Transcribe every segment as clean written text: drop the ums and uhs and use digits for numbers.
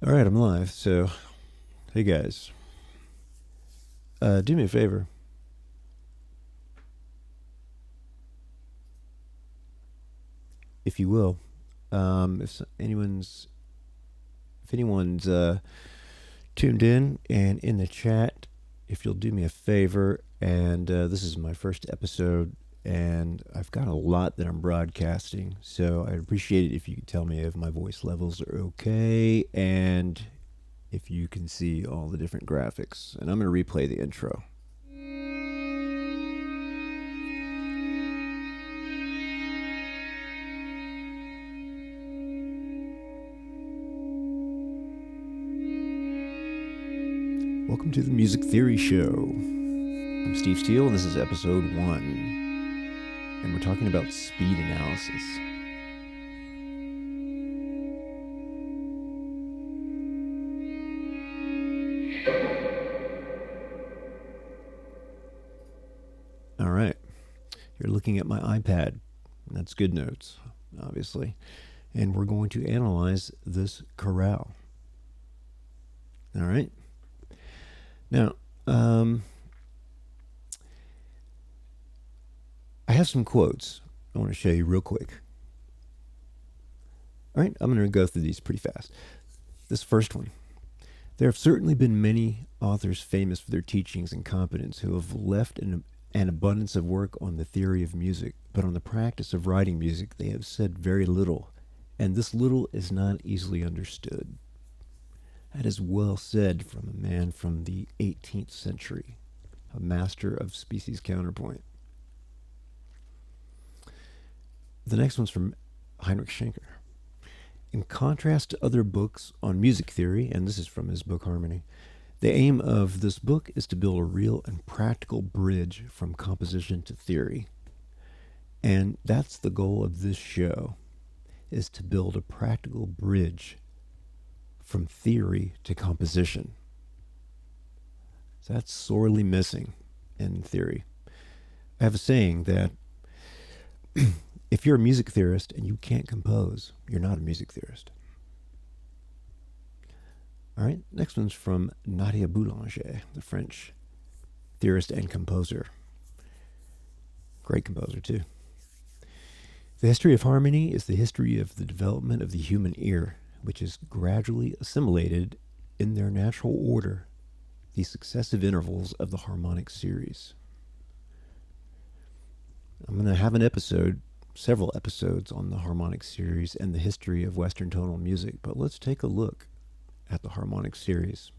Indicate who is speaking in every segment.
Speaker 1: All right, I'm live. So, hey guys, do me a favor. If you will, if anyone's tuned in the chat, if you'll do me a favor, and this is my first episode, and I've got a lot that I'm broadcasting, so I'd appreciate it if you could tell me if my voice levels are okay, and if you can see all the different graphics. And I'm going to replay the intro. Welcome to the Music Theory Show. I'm Steve Steele, and this is episode 1. And we're talking about speed analysis. All right. You're looking at my iPad. That's good notes, obviously. And we're going to analyze this chorale. All right. Now, I have some quotes I want to show you real quick. All right, I'm going to go through these pretty fast. This first one. There have certainly been many authors famous for their teachings and competence who have left an abundance of work on the theory of music, but on the practice of writing music they have said very little, and this little is not easily understood. That is well said from a man from the 18th century, a master of species counterpoint. The next one's from Heinrich Schenker. In contrast to other books on music theory, and this is from his book Harmony, the aim of this book is to build a real and practical bridge from composition to theory. And that's the goal of this show, is to build a practical bridge from theory to composition. So that's sorely missing in theory. I have a saying that if you're a music theorist and you can't compose, you're not a music theorist. All right, next one's from Nadia Boulanger, the French theorist and composer. Great composer, too. The history of harmony is the history of the development of the human ear, which is gradually assimilated in their natural order the successive intervals of the harmonic series. I'm going to have an episode, several episodes, on the harmonic series and the history of Western tonal music, but let's take a look at the harmonic series.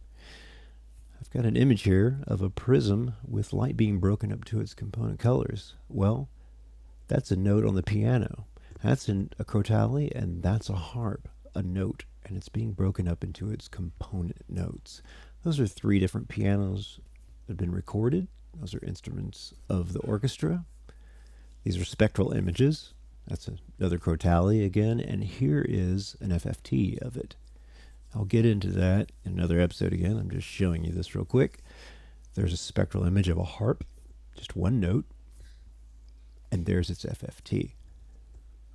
Speaker 1: I've got an image here of a prism with light being broken up to its component colors. Well, that's a note on the piano. That's a crotale, and that's a harp, a note, and it's being broken up into its component notes. Those are 3 different pianos that have been recorded. Those are instruments of the orchestra. These are spectral images. That's another crotale again, and here is an FFT of it. I'll get into that in another episode again. I'm just showing you this real quick. There's a spectral image of a harp, just one note, and there's its FFT.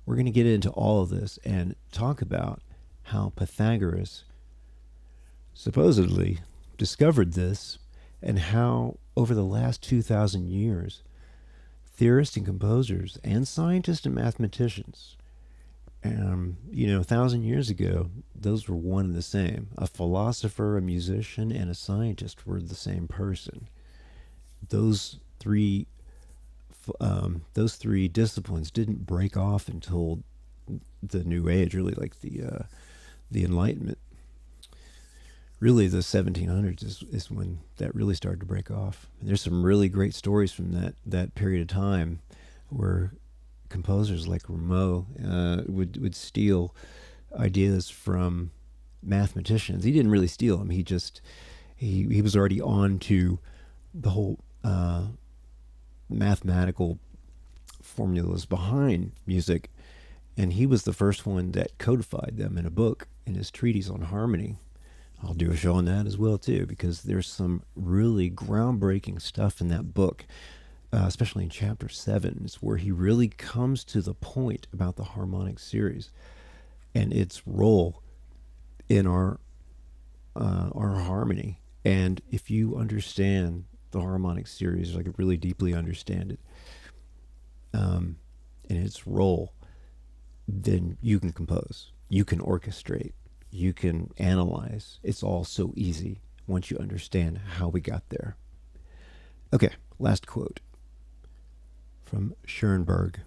Speaker 1: We're going to get into all of this and talk about how Pythagoras supposedly discovered this, and how over the last 2,000 years, theorists and composers and scientists and mathematicians, 1,000 years ago, those were one and the same. A philosopher, a musician, and a scientist were the same person. Those three disciplines didn't break off until the New Age, really, like the Enlightenment. Really, the 1700s is when that really started to break off. And there's some really great stories from that period of time where composers like Rameau would steal ideas from mathematicians. He didn't really steal them. He was already on to the whole mathematical formulas behind music, and he was the first one that codified them in a book in his treatise on harmony. I'll do a show on that as well too, because there's some really groundbreaking stuff in that book, especially in chapter 7. It's where he really comes to the point about the harmonic series and its role in our are harmony. And if you understand the harmonic series, like really deeply understand it, and its role, then you can compose, you can orchestrate, you can analyze. It's all so easy once you understand how we got there. Okay, last quote from Schoenberg.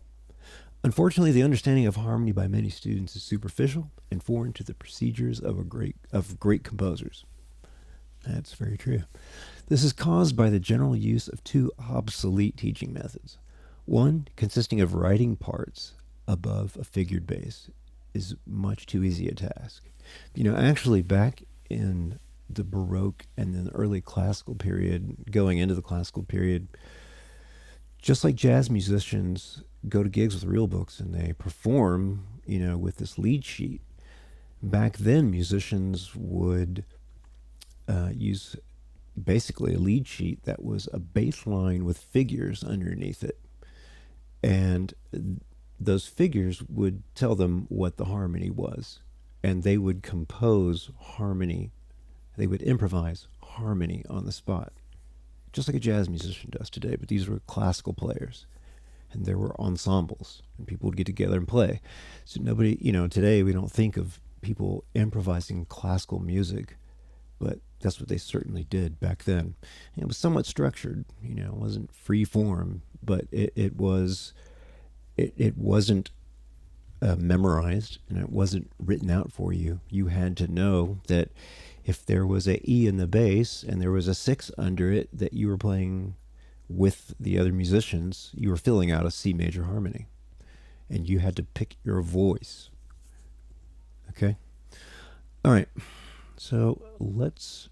Speaker 1: Unfortunately, the understanding of harmony by many students is superficial and foreign to the procedures of great composers. That's very true. This is caused by the general use of two obsolete teaching methods. One, consisting of writing parts above a figured bass, is much too easy a task. Actually, back in the Baroque and then the early classical period, going into the classical period, just like jazz musicians go to gigs with real books and they perform, with this lead sheet, back then musicians would use basically a lead sheet that was a bass line with figures underneath it. And those figures would tell them what the harmony was. And they would compose harmony. They would improvise harmony on the spot, just like a jazz musician does today. But these were classical players. And there were ensembles. And people would get together and play. So nobody, today we don't think of people improvising classical music. But that's what they certainly did back then. And it was somewhat structured, it wasn't free form, but it wasn't memorized, and it wasn't written out for you. You had to know that if there was a E in the bass and there was a 6 under it that you were playing with the other musicians, you were filling out a C major harmony. And you had to pick your voice. Okay? All right. So let's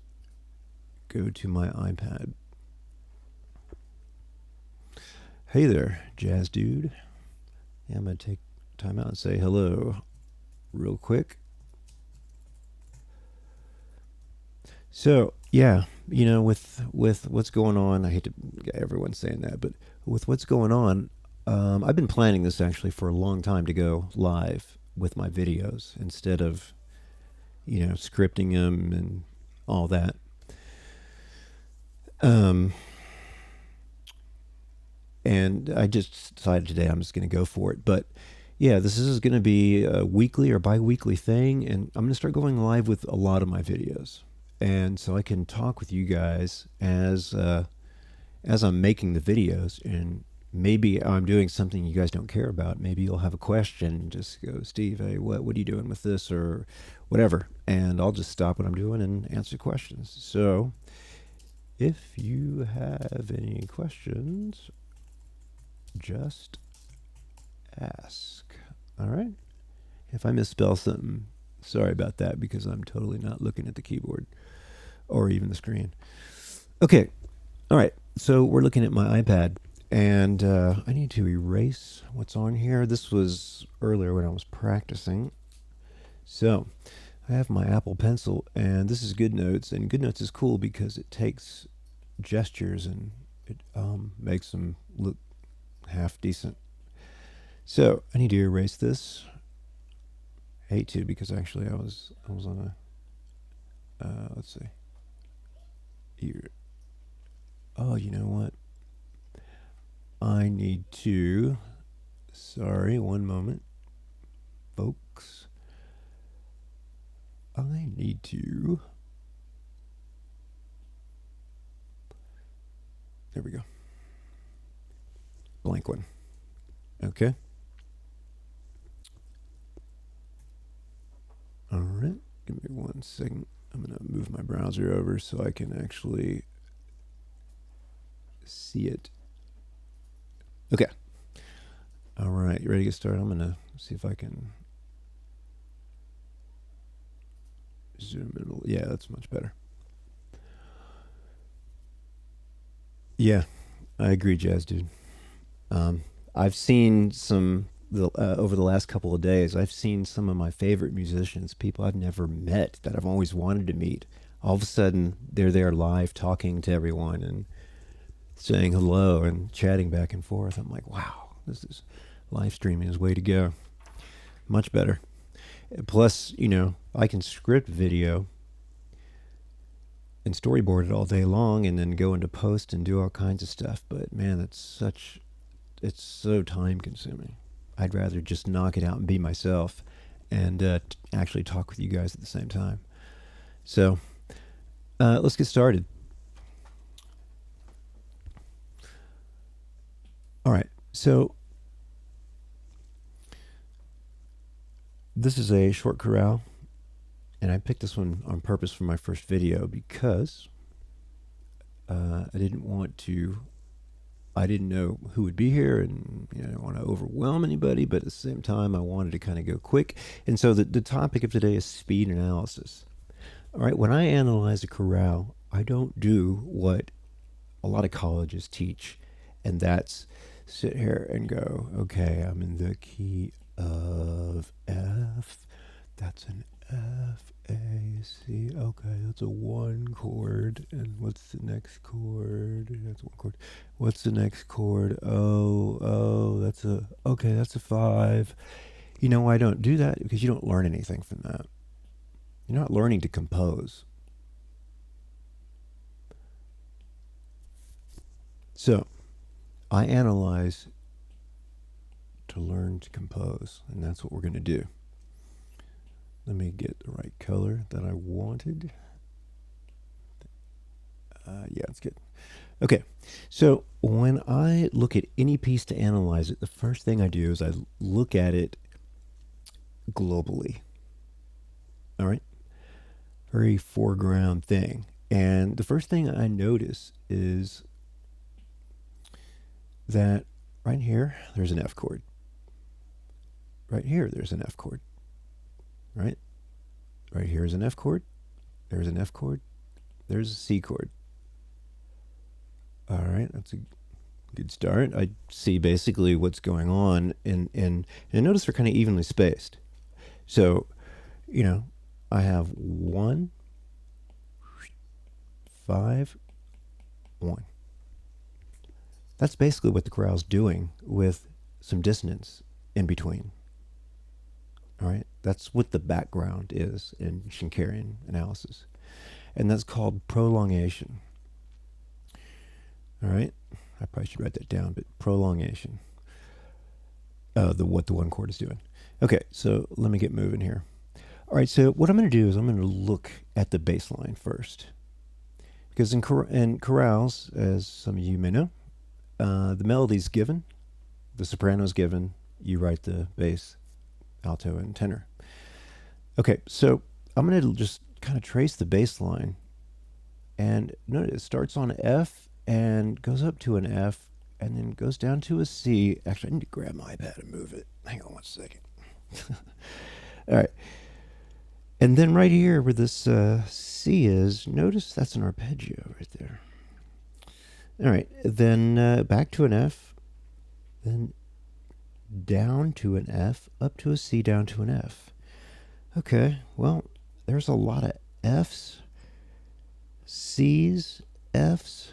Speaker 1: go to my iPad. Hey there, jazz dude. Yeah, I'm going to take time out and say hello real quick. So, yeah, with what's going on, I hate to get everyone saying that, but with what's going on, I've been planning this actually for a long time to go live with my videos instead of scripting them and all that. And I just decided today I'm just going to go for it. But yeah, this is going to be a weekly or bi-weekly thing, and I'm going to start going live with a lot of my videos. And so I can talk with you guys as I'm making the videos, and maybe I'm doing something you guys don't care about. Maybe you'll have a question and just go, Steve, hey, what are you doing with this, or whatever, and I'll just stop what I'm doing and answer questions. So if you have any questions, just ask. All right? If I misspell something, sorry about that, because I'm totally not looking at the keyboard or even the screen. Okay. All right. So we're looking at my iPad, and I need to erase what's on here. This was earlier when I was practicing. So I have my Apple Pencil, and this is GoodNotes, and GoodNotes is cool because it takes gestures and it makes them look half decent. So I need to erase this. I hate to, because actually I was on a let's see here. Oh, you know what? I need to. Sorry, one moment, folks. I need to. There we go. Blank one. Okay. All right. Give me 1 second. I'm going to move my browser over so I can actually see it. Okay. All right. You ready to get started? I'm going to see if I can zoom in a little. Yeah, that's much better. Yeah, I agree, Jazz Dude. I've seen some, over the last couple of days, I've seen some of my favorite musicians, people I've never met that I've always wanted to meet. All of a sudden, they're there live talking to everyone and saying hello and chatting back and forth. I'm like, wow, this is live streaming is way to go. Much better. Plus, I can script video and storyboard it all day long and then go into post and do all kinds of stuff. But man, it's so time consuming. I'd rather just knock it out and be myself and actually talk with you guys at the same time. So let's get started. All right, so this is a short chorale, and I picked this one on purpose for my first video because I didn't know who would be here, and I didn't want to overwhelm anybody, but at the same time I wanted to kind of go quick. And so the topic of today is speed analysis. All right, when I analyze a chorale, I don't do what a lot of colleges teach, and that's sit here and go, okay, I'm in the key of F. That's an F, A, C. Okay, that's a 1 chord. And what's the next chord? That's 1 chord. What's the next chord? Oh, that's a 5. You know why I don't do that? Because you don't learn anything from that. You're not learning to compose. So, I analyze to learn to compose, and that's what we're going to do. Let me get the right color that I wanted. Yeah, it's good. Okay, so when I look at any piece to analyze it, the first thing I do is I look at it globally. All right? Very foreground thing. And the first thing I notice is that right here, there's an F chord. Right here, there's an F chord. Right? Right here is an F chord. There's an F chord. There's a C chord. All right, that's a good start. I see basically what's going on, and notice they're kind of evenly spaced. So, I have 1, 5, 1. That's basically what the chorale's doing with some dissonance in between. All right, that's what the background is in Schenkerian analysis, and that's called prolongation. All right, I probably should write that down, but prolongation. What the 1 chord is doing. Okay, so let me get moving here. All right, so what I'm going to do is I'm going to look at the bass line first, because in chorales, as some of you may know, the melody's given, the soprano's given, you write the bass, alto, and tenor. Okay, so I'm going to just kind of trace the bass line, and notice it starts on F and goes up to an F and then goes down to a C. Actually, I need to grab my iPad and move it. Hang on 1 second. All right. And then right here where this C is, notice that's an arpeggio right there. All right, then back to an F, then down to an F, up to a C, down to an F. Okay, well, there's a lot of Fs, Cs, Fs,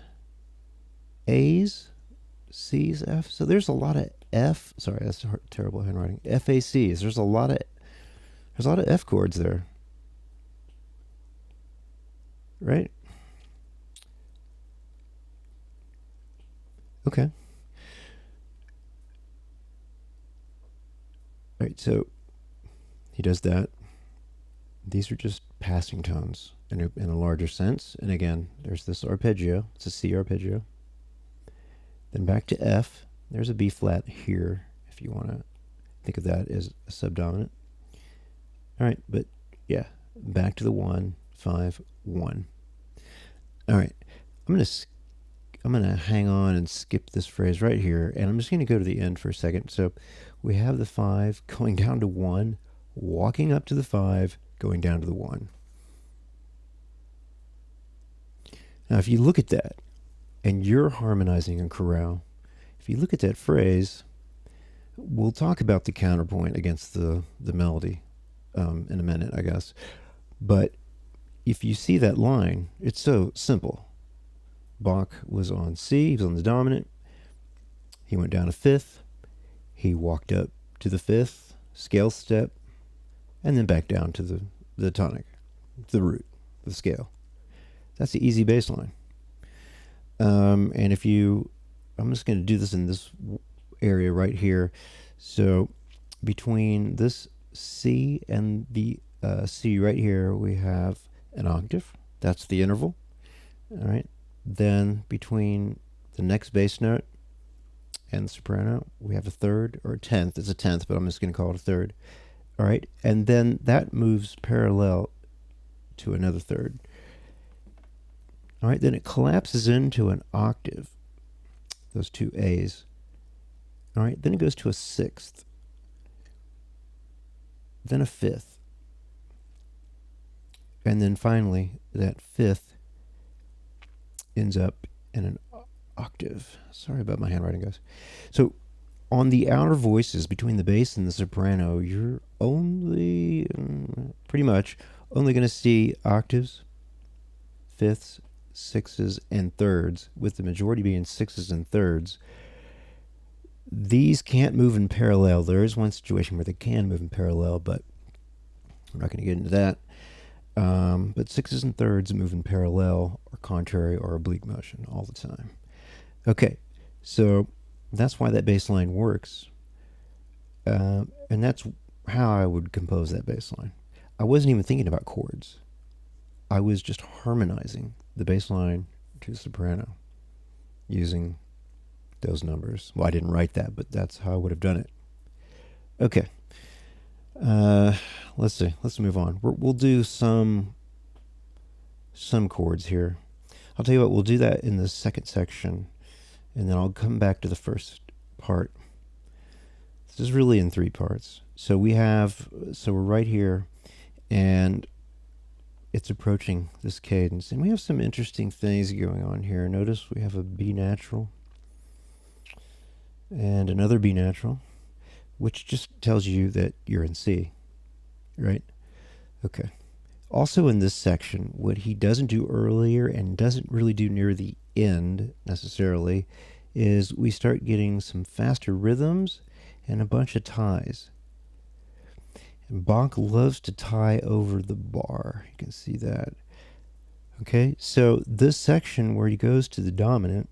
Speaker 1: A's, C's, F's. So there's a lot of F. Sorry, that's terrible handwriting. FACs. There's a lot of F chords there, right? Okay. All right, so he does that. These are just passing tones in a larger sense. And again, there's this arpeggio. It's a C arpeggio. Then back to F. There's a B flat here, if you want to think of that as a subdominant. All right, but yeah, back to the 1, 5, 1. All right, I'm gonna hang on and skip this phrase right here, and I'm just gonna go to the end for a second. So we have the 5 going down to 1, walking up to the 5, going down to the 1. Now, if you look at that, and you're harmonizing a chorale, if you look at that phrase, we'll talk about the counterpoint against the melody in a minute, I guess. But if you see that line, it's so simple. Bach was on C, he was on the dominant. He went down a fifth. He walked up to the fifth, scale step, and then back down to the tonic, the root, the scale. That's the easy bass line. And if you, I'm just going to do this in this area right here. So between this C and the C right here, we have an octave. That's the interval. All right. Then between the next bass note and the soprano, we have a third or a tenth. It's a tenth, but I'm just going to call it a third. All right. And then that moves parallel to another third. All right. Then it collapses into an octave, those two A's. All right. Then it goes to a sixth, then a fifth. And then finally, that fifth ends up in an octave. Sorry about my handwriting, guys. So on the outer voices between the bass and the soprano, you're only, pretty much, only going to see octaves, fifths, sixes, and thirds, with the majority being sixes and thirds. These can't move in parallel. There is one situation where they can move in parallel, but I'm not going to get into that. But sixes and thirds move in parallel or contrary or oblique motion all the time. Okay, so that's why that bass line works. And that's how I would compose that bass line. I wasn't even thinking about chords. I was just harmonizing the bass line to soprano using those numbers. Well, I didn't write that, but that's how I would have done it. Okay. Let's see. Let's move on. We'll do some chords here. I'll tell you what, we'll do that in the second section, and then I'll come back to the first part. This is really in three parts. So we're right here, and it's approaching this cadence, and we have some interesting things going on here. Notice we have a B natural and another B natural, which just tells you that you're in C, right? Okay. Also in this section, what he doesn't do earlier and doesn't really do near the end necessarily is we start getting some faster rhythms and a bunch of ties. And Bach loves to tie over the bar. You can see that. Okay, so this section where he goes to the dominant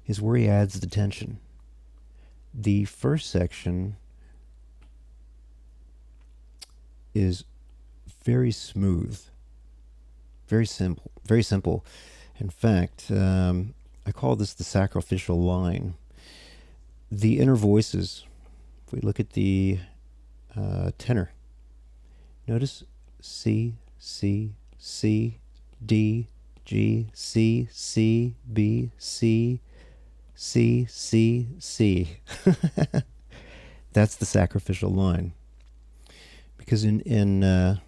Speaker 1: is where he adds the tension. The first section is very smooth, very simple, very simple. In fact, I call this the sacrificial line. The inner voices, if we look at the tenor, notice C, C, C, D, G, C, C, B, C, C, C, C. That's the sacrificial line. Because in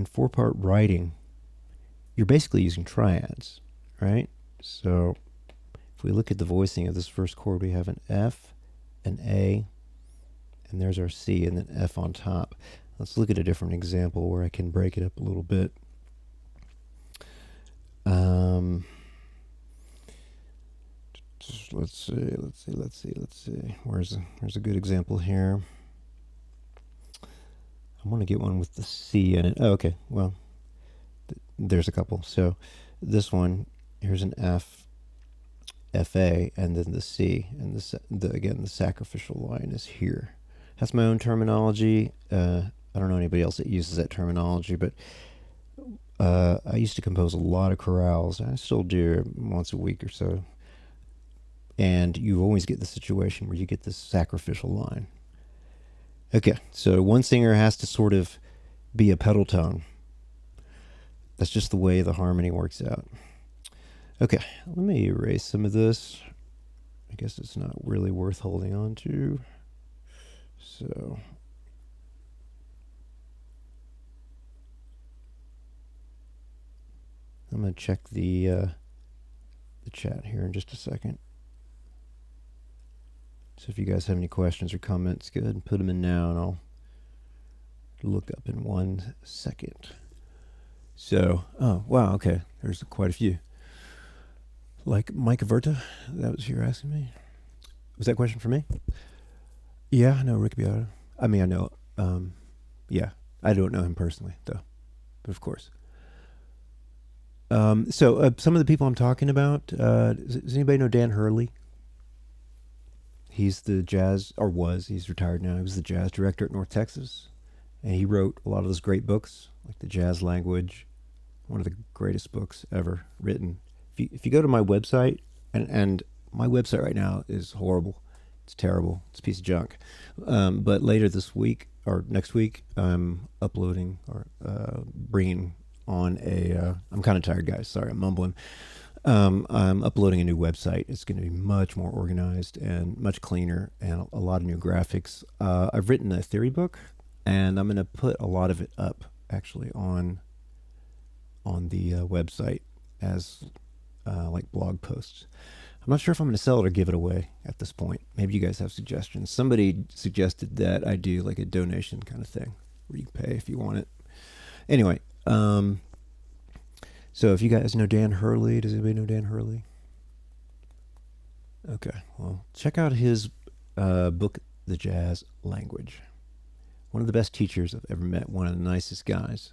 Speaker 1: four-part writing, you're basically using triads, right? So if we look at the voicing of this first chord, we have an F, an A, and there's our C, and then F on top. Let's look at a different example where I can break it up a little bit. Let's see. Where's a good example here? I want to get one with the C in it. Oh, okay. Well, there's a couple. So this one, here's an F, FA, and then the C, and again, the sacrificial line is here. That's my own terminology. I don't know anybody else that uses that terminology, but I used to compose a lot of chorales. I still do once a week or so. And you always get the situation where you get this sacrificial line. Okay, so one singer has to sort of be a pedal tone. That's just the way the harmony works out. Okay, let me erase some of this. I guess it's not really worth holding on to. So I'm going to check the chat here in just a second. So if you guys have any questions or comments, go ahead and put them in now, and I'll look up in 1 second. So, oh, wow, okay. There's quite a few. Like Mike Averta, that was you're asking me? Was that a question for me? Yeah, I know Rick Beato. I mean, I know, yeah. I don't know him personally, though. But of course. So some of the people I'm talking about, does anybody know Dan Hurley? He's the jazz, or was, he's retired now. He was the jazz director at North Texas. And he wrote a lot of those great books, like The Jazz Language, one of the greatest books ever written. If you go to my website, and my website right now is horrible. It's terrible. It's a piece of junk. But later this week, or next week, I'm uploading or bringing on I'm kind of tired, guys. Sorry, I'm mumbling. I'm uploading a new website. It's going to be much more organized and much cleaner, and a lot of new graphics. I've written a theory book, and I'm going to put a lot of it up actually on the website as like blog posts. I'm not sure if I'm going to sell it or give it away at this point. Maybe you guys have suggestions. Somebody suggested that I do like a donation kind of thing where you pay if you want it. Anyway, so if you guys know Dan Hurley, does anybody know Dan Hurley? Okay, well, check out his book, The Jazz Language. One of the best teachers I've ever met, one of the nicest guys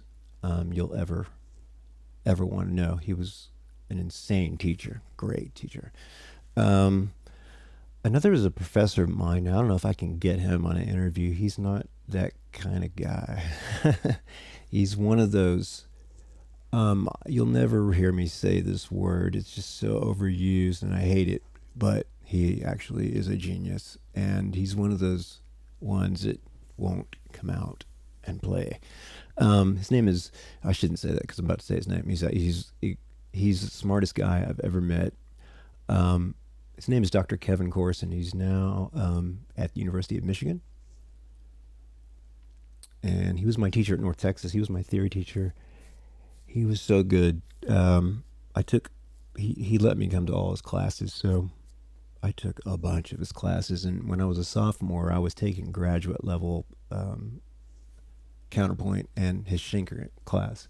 Speaker 1: you'll ever want to know. He was an insane teacher, great teacher. Another is a professor of mine. I don't know if I can get him on an interview. He's not that kind of guy. He's one of those, you'll never hear me say this word. It's just so overused and I hate it, but he actually is a genius. And he's one of those ones that won't come out and play. His name is, I shouldn't say that because I'm about to say his name. He's the smartest guy I've ever met. His name is Dr. Kevin Corson. He's now at the University of Michigan. And he was my teacher at North Texas. He was my theory teacher. He was so good. He let me come to all his classes, so I took a bunch of his classes. And when I was a sophomore, I was taking graduate level counterpoint and his Schenkerian class.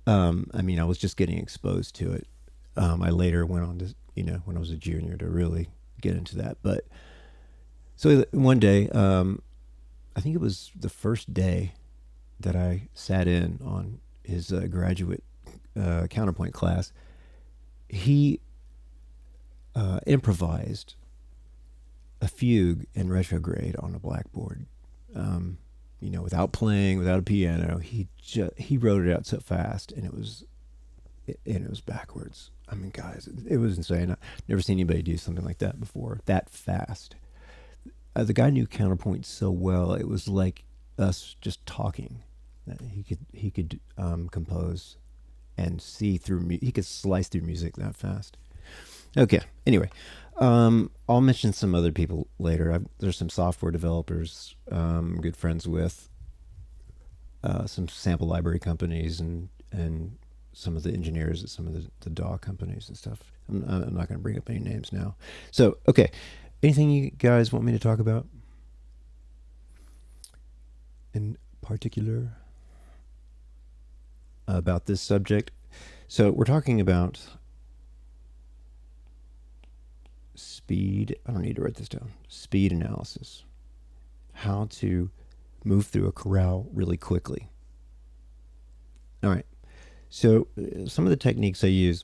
Speaker 1: I was just getting exposed to it. I later went on to, when I was a junior, to really get into that. But so one day, I think it was the first day that I sat in on his graduate counterpoint class, he improvised a fugue in retrograde on a blackboard. Without playing, without a piano. He wrote it out so fast, and it was backwards. I mean, guys, it was insane. I've never seen anybody do something like that before, that fast. The guy knew counterpoint so well, it was like us just talking. He could compose and see through. He could slice through music that fast. Okay. Anyway, I'll mention some other people later. There's some software developers I'm good friends with, some sample library companies, and some of the engineers at some of the DAW companies and stuff. I'm not going to bring up any names now. So, okay. Anything you guys want me to talk about in particular about this subject? So we're talking about speed. I don't need to write this down. Speed analysis. How to move through a chorale really quickly. All right. So some of the techniques I use,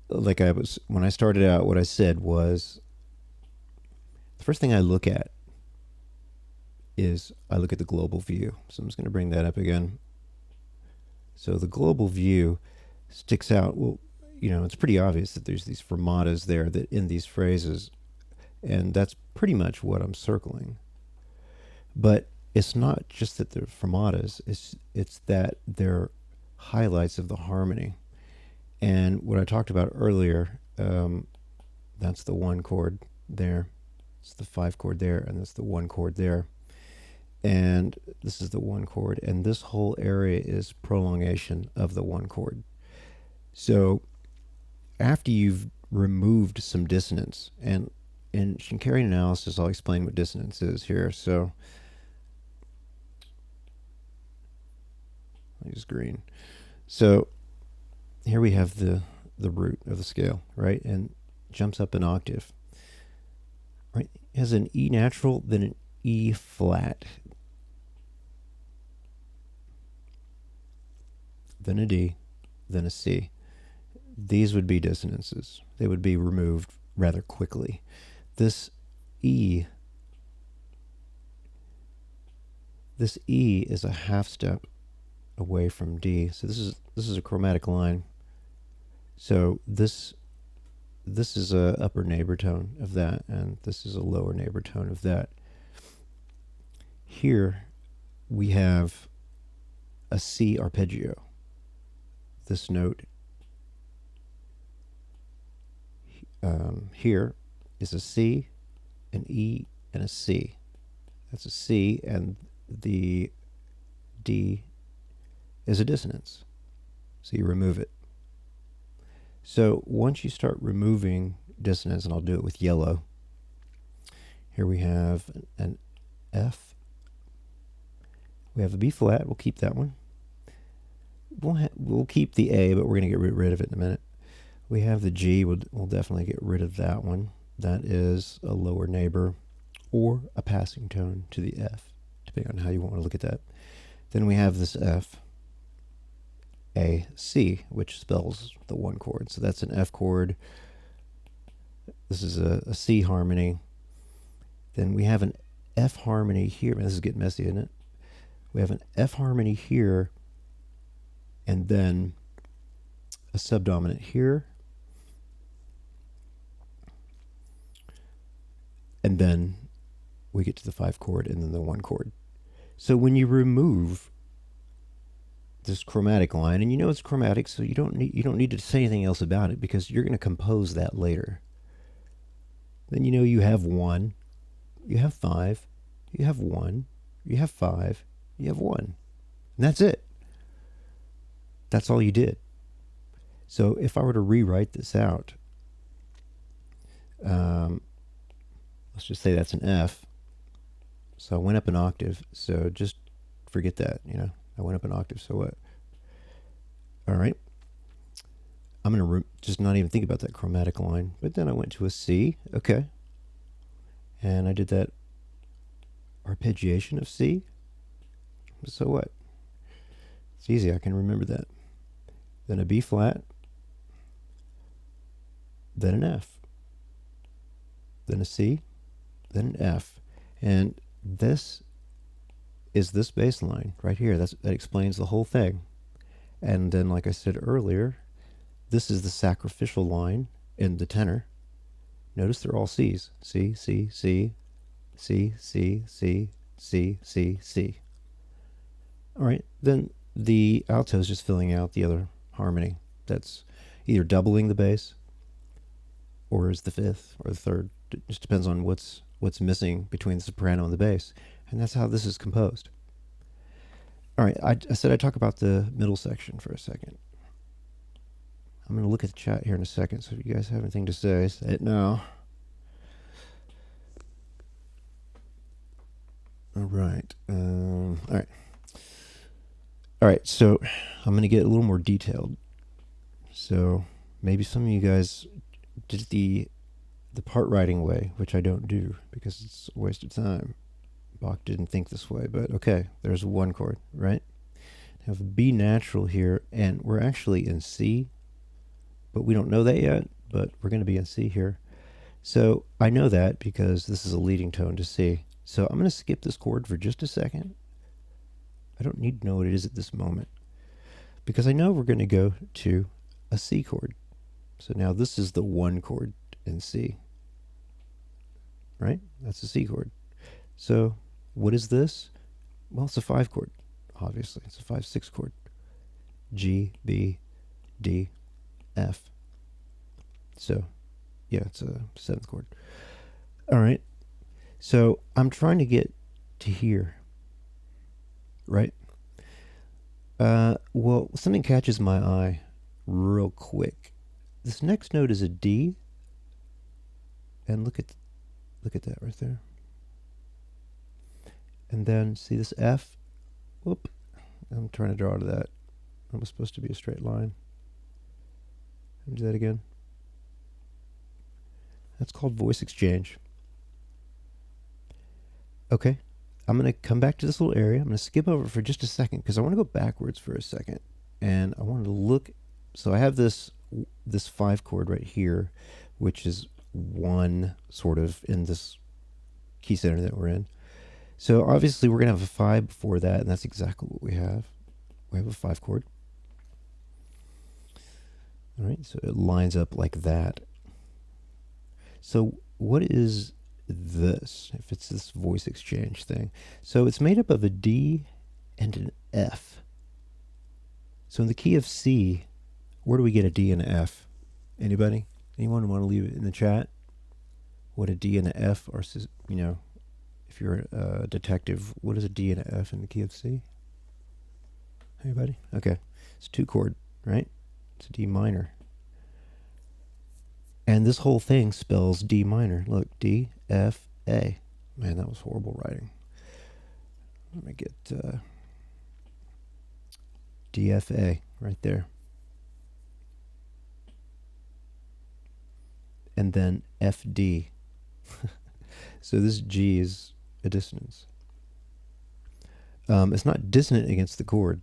Speaker 1: when I started out, what I said was, the first thing I look at is I look at the global view. So I'm just going to bring that up again. So the global view sticks out. Well, it's pretty obvious that there's these fermatas there that in these phrases, and that's pretty much what I'm circling. But it's not just that they're fermatas, it's that they're highlights of the harmony. And what I talked about earlier, that's the 1 chord there, it's the 5 chord there, and that's the 1 chord there. And this is the 1 chord, and this whole area is prolongation of the 1 chord. So after you've removed some dissonance, and in Schenkerian analysis, I'll explain what dissonance is here. So I'll use green. So here we have the root of the scale, right? And jumps up an octave, right? It has an E natural, then an E flat. then a D, then a C. These would be dissonances. They would be removed rather quickly. This E is a half step away from D. So this is a chromatic line. So this is a upper neighbor tone of that, and this is a lower neighbor tone of that. Here we have a C arpeggio. This note here is a C, an E, and a C. That's a C, and the D is a dissonance. So you remove it. So once you start removing dissonance, and I'll do it with yellow, here we have an F. We have a B flat. We'll keep that one. We'll keep the A, but we're going to get rid of it in a minute. We have the G. We'll definitely get rid of that one. That is a lower neighbor or a passing tone to the F, depending on how you want to look at that. Then we have this F, A, C, which spells the one chord. So that's an F chord. This is a C harmony. Then we have an F harmony here. Man, this is getting messy, isn't it? We have an F harmony here, and then a subdominant here, and then we get to the 5 chord and then the 1 chord. So when you remove this chromatic line, and you know it's chromatic, so you don't need to say anything else about it, because you're going to compose that later. Then you know you have 1, you have 5, you have 1, you have 5, you have 1. And that's it. That's all you did. So if I were to rewrite this out, let's just say that's an F. So I went up an octave. So just forget that, I went up an octave, so what? All right. I'm going to just not even think about that chromatic line. But then I went to a C. Okay. And I did that arpeggiation of C. So what? It's easy. I can remember that. Then a B flat. Then an F. Then a C. Then an F. And this is this bass line right here. That explains the whole thing. And then, like I said earlier, this is the sacrificial line in the tenor. Notice they're all C's. C, C, C, C, C, C, C, C, C. All right, then the alto is just filling out the other harmony. That's either doubling the bass, or is the 5th or the 3rd. It just depends on what's missing between the soprano and the bass. And that's how this is composed. All right, I said I'd talk about the middle section for a second. I'm going to look at the chat here in a second, so if you guys have anything to say it now. All right. All right. All right, so I'm going to get a little more detailed. So maybe some of you guys did the part writing way, which I don't do because it's a waste of time. Bach didn't think this way, but okay, there's a 1 chord, right? I have a B natural here, and we're actually in C, but we don't know that yet, but we're going to be in C here. So I know that because this is a leading tone to C. So I'm going to skip this chord for just a second. I don't need to know what it is at this moment, because I know we're going to go to a C chord. So now this is the 1 chord in C, right? That's a C chord. So what is this? Well, it's a 5 chord, obviously. It's a 5/6 chord. G, B, D, F. So, yeah, it's a 7th chord. All right. So I'm trying to get to here, right? Well, something catches my eye real quick. This next note is a D, and look at that right there. And then see this F. Whoop! I'm trying to draw to that. It was supposed to be a straight line. Let me do that again. That's called voice exchange. Okay, I'm going to come back to this little area. I'm going to skip over for just a second because I want to go backwards for a second. and I wanted to look. So I have this 5 chord right here, which is 1 sort of in this key center that we're in. So obviously we're going to have a 5 before that, and that's exactly what we have. We have a 5 chord. All right, so it lines up like that. So what is this, if it's this voice exchange thing? So it's made up of a D and an F. So in the key of C, where do we get a D and an F? Anybody? Anyone want to leave it in the chat? What a D and an F are, you know, if you're a detective, what is a D and an F in the key of C? Anybody? Okay. It's a 2 chord, right? It's a D minor. And this whole thing spells D minor. Look, D, F, A. Man, that was horrible writing. Let me get D, F, A right there. And then F, D. So this G is a dissonance. It's not dissonant against the chord,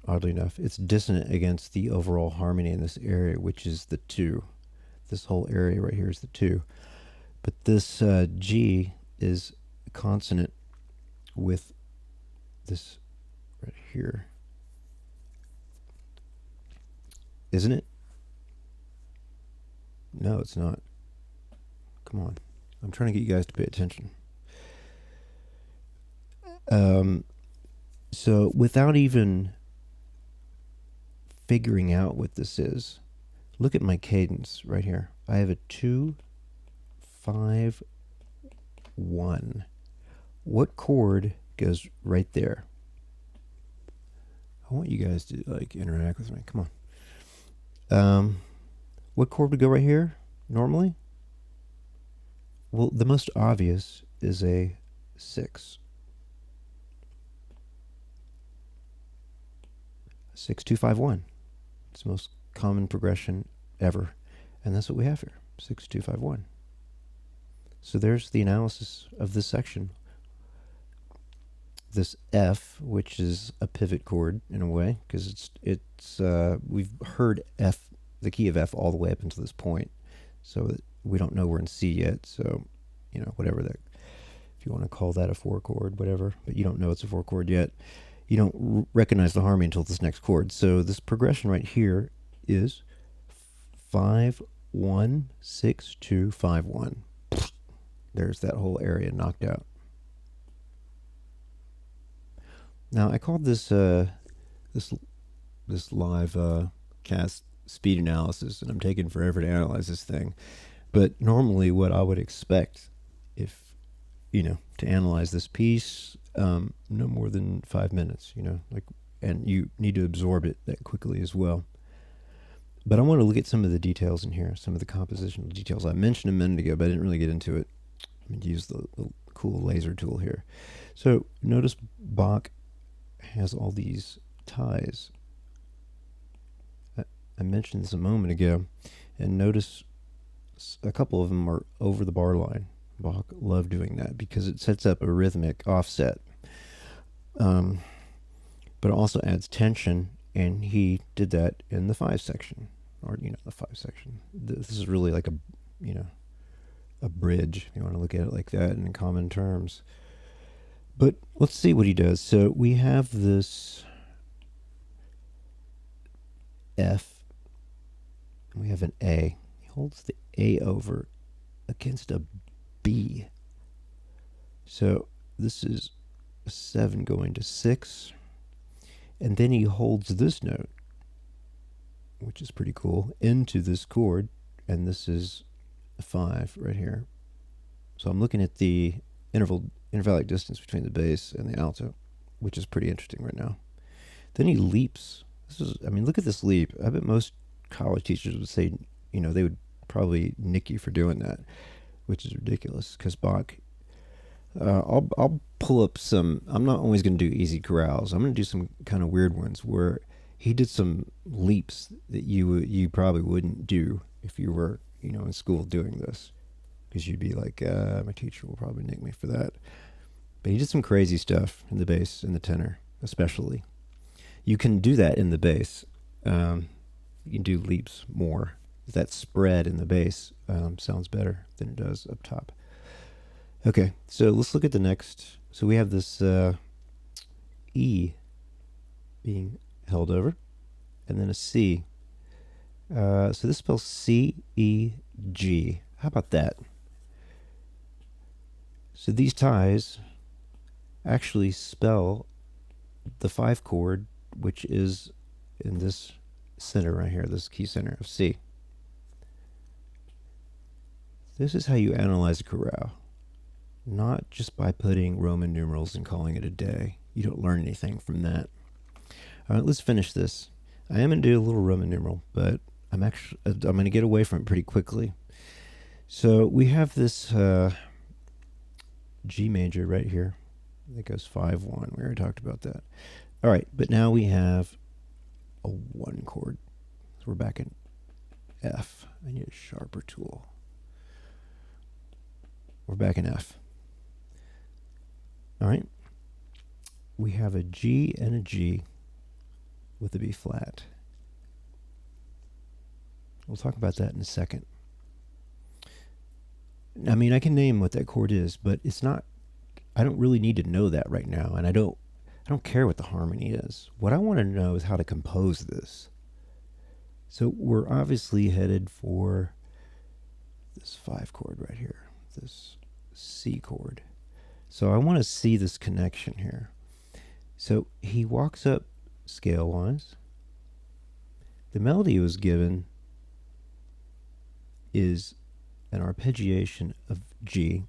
Speaker 1: oddly enough. It's dissonant against the overall harmony in this area, which is the 2. This whole area right here is the 2. But this G is consonant with this right here. Isn't it? No, it's not. Come on. I'm trying to get you guys to pay attention. So without even figuring out what this is, look at my cadence right here. I have a 2, 5, 1. What chord goes right there? I want you guys to like interact with me. Come on. What chord would go right here normally? Well, the most obvious is a 6. 6, 2, 5, 1. It's the most common progression ever. And that's what we have here. 6, 2, 5, 1. So there's the analysis of this section. This F, which is a pivot chord in a way, because it's we've heard F, the key of F, all the way up until this point. So we don't know we're in C yet. So, you know, whatever that, if you want to call that a 4 chord, whatever, but you don't know it's a 4 chord yet. You don't recognize the harmony until this next chord. So this progression right here is 5, 1, 6, 2, 5, 1. There's that whole area knocked out. Now I called this this live cast speed analysis, and I'm taking forever to analyze this thing. But normally, what I would expect, if you know, to analyze this piece, no more than 5 minutes. You know, like, and you need to absorb it that quickly as well. But I want to look at some of the details in here, some of the compositional details I mentioned a minute ago, but I didn't really get into it. I'm going to use the cool laser tool here. So notice Bach has all these ties. I mentioned this a moment ago, and notice a couple of them are over the bar line. Bach loved doing that because it sets up a rhythmic offset, but it also adds tension, and he did that in the 5 section, or you know, the 5 section. This is really like a, you know, a bridge, if you want to look at it like that in common terms. But let's see what he does. So we have this F, and we have an A. He holds the A over against a B. So this is a 7 going to 6. And then he holds this note, which is pretty cool, into this chord. And this is a 5 right here. So I'm looking at the intervallic distance between the bass and the alto, which is pretty interesting right now. Then he leaps. This is, I mean, look at this leap. I bet most college teachers would say, you know, they would probably nick you for doing that, which is ridiculous, because Bach, I'll pull up some, I'm not always going to do easy chorales. I'm going to do some kind of weird ones where he did some leaps that you probably wouldn't do if you were, you know, in school doing this, because you'd be like, my teacher will probably nick me for that. But he did some crazy stuff in the bass and the tenor, especially. You can do that in the bass. You can do leaps more. That spread in the bass sounds better than it does up top. Okay, so let's look at the next. So we have this E being held over, and then a C. So this spells C-E-G. How about that? So these ties actually spell the 5 chord, which is in this center right here, this key center of C. This is how you analyze a chorale. Not just by putting Roman numerals and calling it a day. You don't learn anything from that. All right, let's finish this. I am going to do a little Roman numeral, but I'm going to get away from it pretty quickly. So we have this G major right here. That goes 5-1. We already talked about that. All right, but now we have a 1 chord. So we're back in F. I need a sharper tool. We're back in F. All right. We have a G and a G with a B flat. We'll talk about that in a second. I mean, I can name what that chord is, but it's not, I don't really need to know that right now, and I don't care what the harmony is. What I want to know is how to compose this. So we're obviously headed for this 5 chord right here, this C chord. So I want to see this connection here. So he walks up scale-wise. The melody he was given is an arpeggiation of G.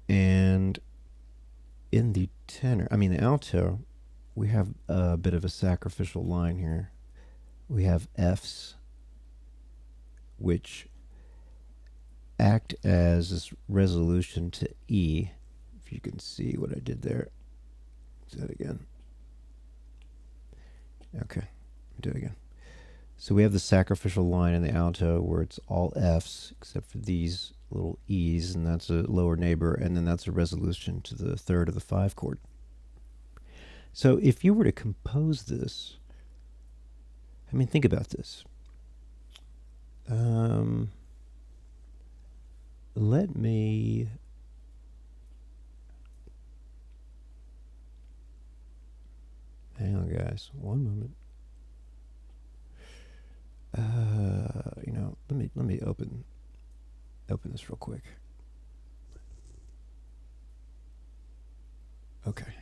Speaker 1: And in the tenor, the alto, we have a bit of a sacrificial line here. We have Fs, which act as this resolution to E. If you can see what I did there. Do that again. Okay, do it again. So we have the sacrificial line in the alto where it's all Fs except for these little E's, and that's a lower neighbor, and then that's a resolution to the 3rd of the 5 chord. So if you were to compose this, think about this. Let me hang on, guys. One moment. Let me open this real quick. Okay.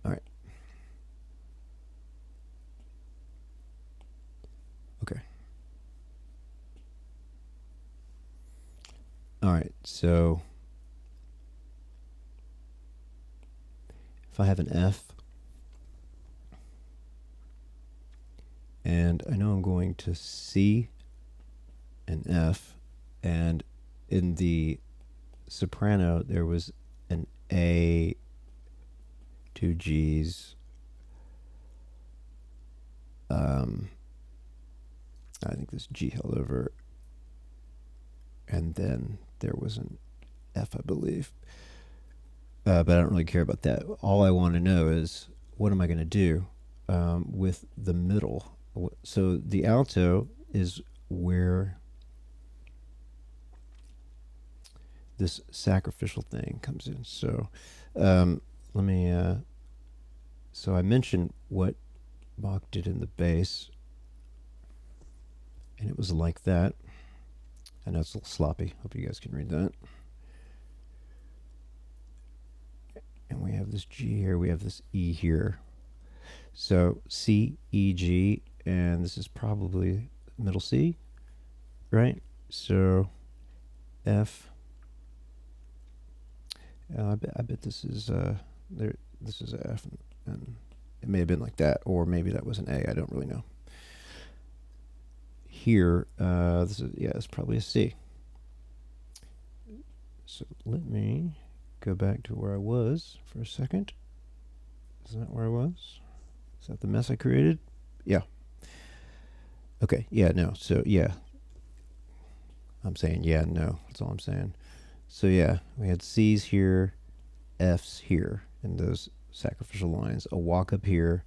Speaker 1: All right. Okay. All right. So if I have an F, and I know I'm going to C an F, and in the soprano there was an A, 2 Gs, I think this G held over, and then there was an F, I believe. But I don't really care about that. All I want to know is, what am I going to do with the middle? So the alto is where this sacrificial thing comes in. So let me, so I mentioned what Bach did in the bass, and it was like that. I know it's a little sloppy. Hope you guys can read that. And we have this G here, we have this E here. So C, E, G, and this is probably middle C, right? So F. I bet this is there. This is a F, and it may have been like that, or maybe that was an A. I don't really know. Here, this is, yeah, it's probably a C. So let me go back to where I was for a second. Is that where I was? Is that the mess I created? Yeah. Okay, yeah, no, so yeah. I'm saying yeah and no. That's all I'm saying. So yeah, we had C's here, F's here in those sacrificial lines. A walk up here,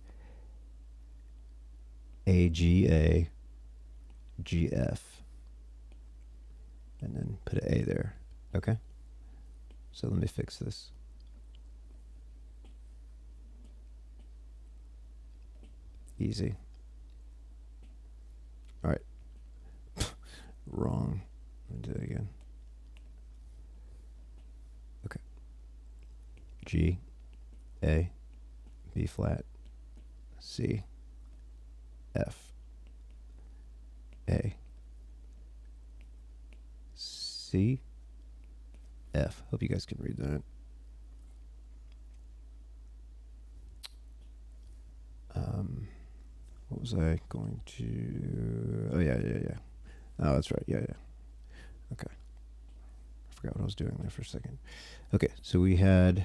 Speaker 1: A, G, A, G, F. And then put an A there. Okay? So let me fix this. Easy. All right. Wrong. Let me do it again. Okay. G, A, B flat, C, F, A, C, F. Hope you guys can read that. What was I going to... Oh, yeah. Oh, that's right. Yeah. Okay. I forgot what I was doing there for a second. Okay, so we had...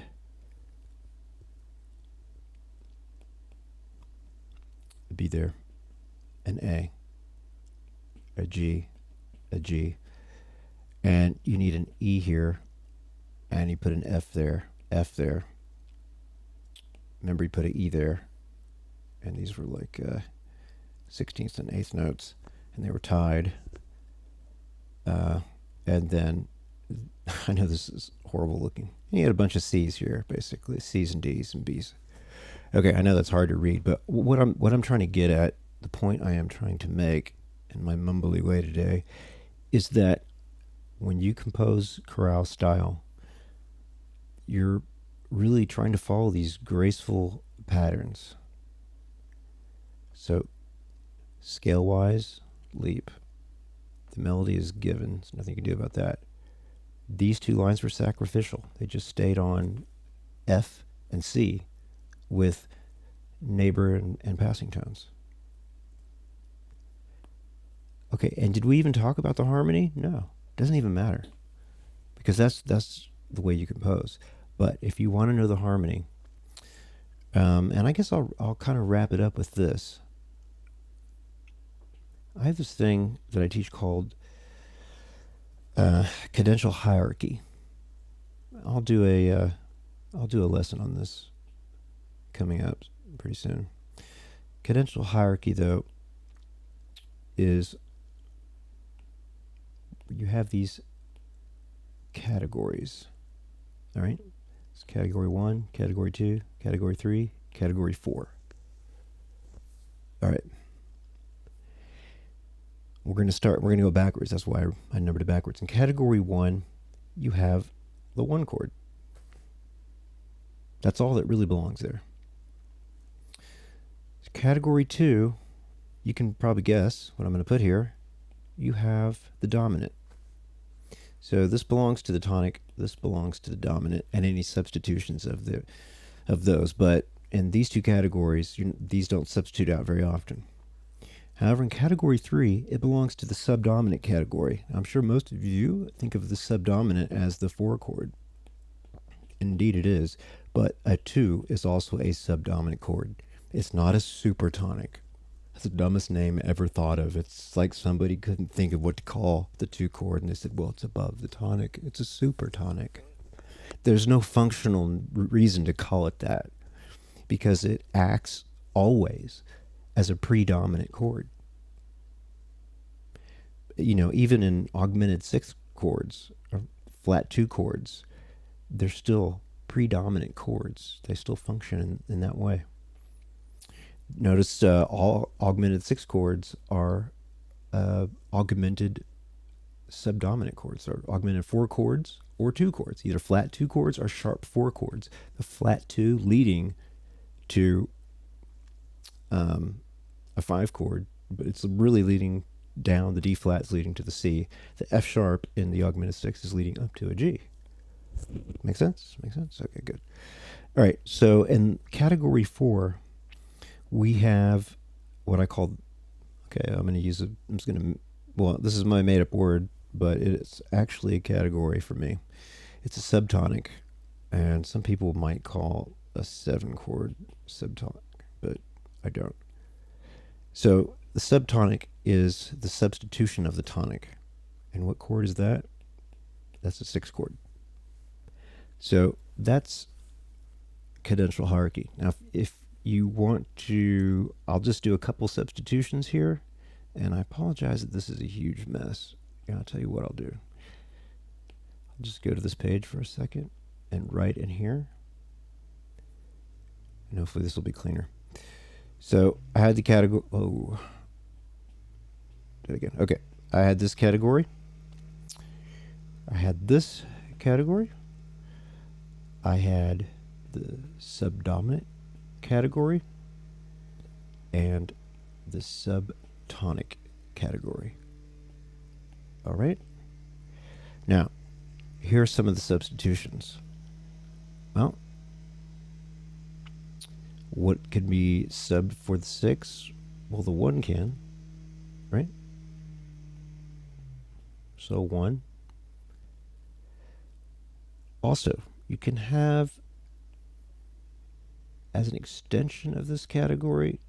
Speaker 1: a B there, an A, G, and you need an E here, and you put an F there. Remember, you put an E there, and these were like 16th and 8th notes, and they were tied. And then, I know this is horrible looking. You had a bunch of C's here, basically, C's and D's and B's. Okay, I know that's hard to read, but what I'm trying to get at, the point I am trying to make in my mumbly way today, is that when you compose chorale style, you're really trying to follow these graceful patterns. So, scale-wise, leap. The melody is given. There's nothing you can do about that. These two lines were sacrificial. They just stayed on F and C with neighbor and passing tones. Okay, and did we even talk about the harmony? No, doesn't even matter, because that's the way you compose. But if you want to know the harmony, and I guess I'll kind of wrap it up with this. I have this thing that I teach called Cadential Hierarchy. I'll do a lesson on this coming up pretty soon. Cadential Hierarchy, though, is you have these categories. All right? It's category 1, category 2, category 3, category 4. All right. We're going to go backwards. That's why I numbered it backwards. In category 1, you have the 1 chord. That's all that really belongs there. Category 2, you can probably guess what I'm going to put here. You have the dominant. So this belongs to the tonic, this belongs to the dominant, and any substitutions of those. But in these two categories, these don't substitute out very often. However, in category 3, it belongs to the subdominant category. I'm sure most of you think of the subdominant as the 4 chord. Indeed it is, but a 2 is also a subdominant chord. It's not a supertonic. That's the dumbest name ever thought of. It's like somebody couldn't think of what to call the 2 chord, and they said, well, it's above the tonic. It's a supertonic. There's no functional reason to call it that, because it acts always as a predominant chord. You know, even in augmented 6 chords, or flat 2 chords, they're still predominant chords. They still function in that way. Notice all augmented 6 chords are augmented subdominant chords, or augmented 4 chords or 2 chords, either flat 2 chords or sharp 4 chords. The flat 2 leading to a 5 chord, but it's really leading down. The D flat is leading to the C. The F sharp in the augmented 6 is leading up to a G. Make sense? Make sense? Okay, good. All right, so in category 4, we have what I call, this is my made-up word, but it's actually a category for me. It's a subtonic, and some people might call a 7-chord subtonic, but I don't. So the subtonic is the substitution of the tonic, And what chord is that? That's a 6 chord. So that's cadential hierarchy. Now, if you want to, I'll just do a couple substitutions here. And I apologize that this is a huge mess. I'll tell you what I'll do. I'll just go to this page for a second and write in here. And hopefully this will be cleaner. So I had the category. Oh, do it again. Okay. I had this category. I had this category. I had the subdominant category and the subtonic category. All right. Now, here are some of the substitutions. Well, what can be subbed for the 6? Well, the 1 can, right? So 1. Also, you can have, as an extension of this category,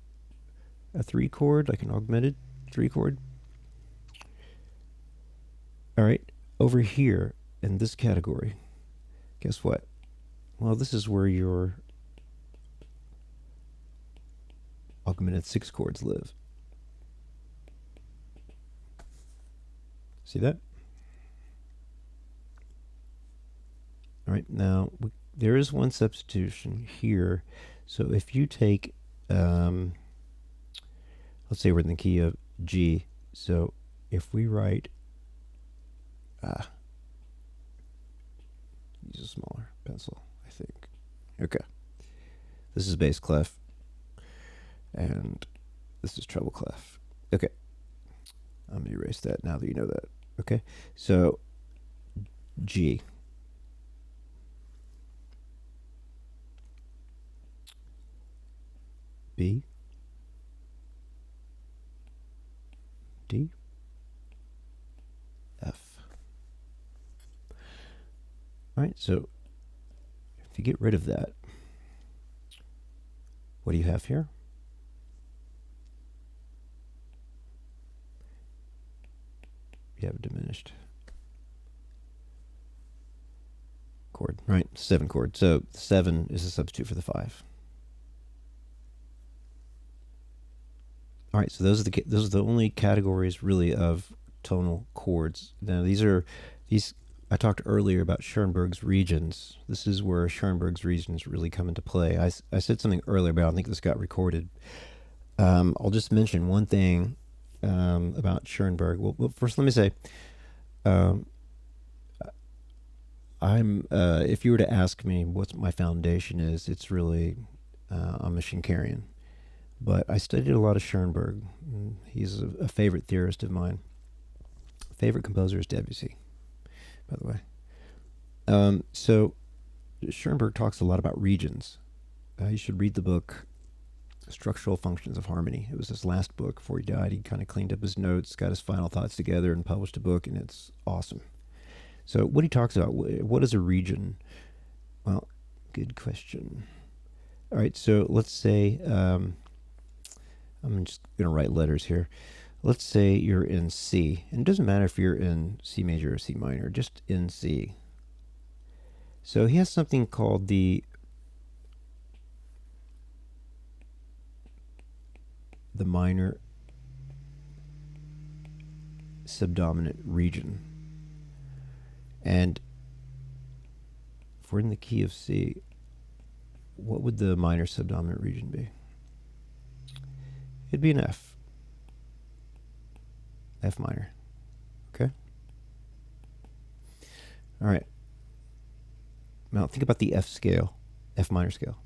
Speaker 1: a 3 chord, like an augmented 3 chord. All right, over here in this category, guess what? Well, this is where your augmented 6 chords live. See that? All right, now there is one substitution here. So if you take, let's say we're in the key of G. So if we write, use a smaller pencil, I think. Okay. This is bass clef. And this is treble clef. Okay. I'm going to erase that now that you know that. Okay. So G. B. D. F. All right. So if you get rid of that, what do you have here? You have a diminished chord, right? 7 chord. So 7 is a substitute for the 5. All right, so those are the only categories really of tonal chords. Now these I talked earlier about Schoenberg's regions. This is where Schoenberg's regions really come into play. I said something earlier, but I don't think this got recorded. I'll just mention one thing about Schoenberg. Well, first let me say, if you were to ask me what my foundation is, it's really I'm a Schenkerian. But I studied a lot of Schoenberg. He's a favorite theorist of mine. Favorite composer is Debussy, by the way. So Schoenberg talks a lot about regions. You should read the book Structural Functions of Harmony. It was his last book before he died. He kind of cleaned up his notes, got his final thoughts together, and published a book, and it's awesome. So what he talks about, what is a region? Well, good question. All right, so let's say, I'm just going to write letters here. Let's say you're in C, and it doesn't matter if you're in C major or C minor, just in C. So he has something called the minor subdominant region. And if we're in the key of C, what would the minor subdominant region be? It'd be an F. F minor. Okay? All right. Now think about the F scale, F minor scale.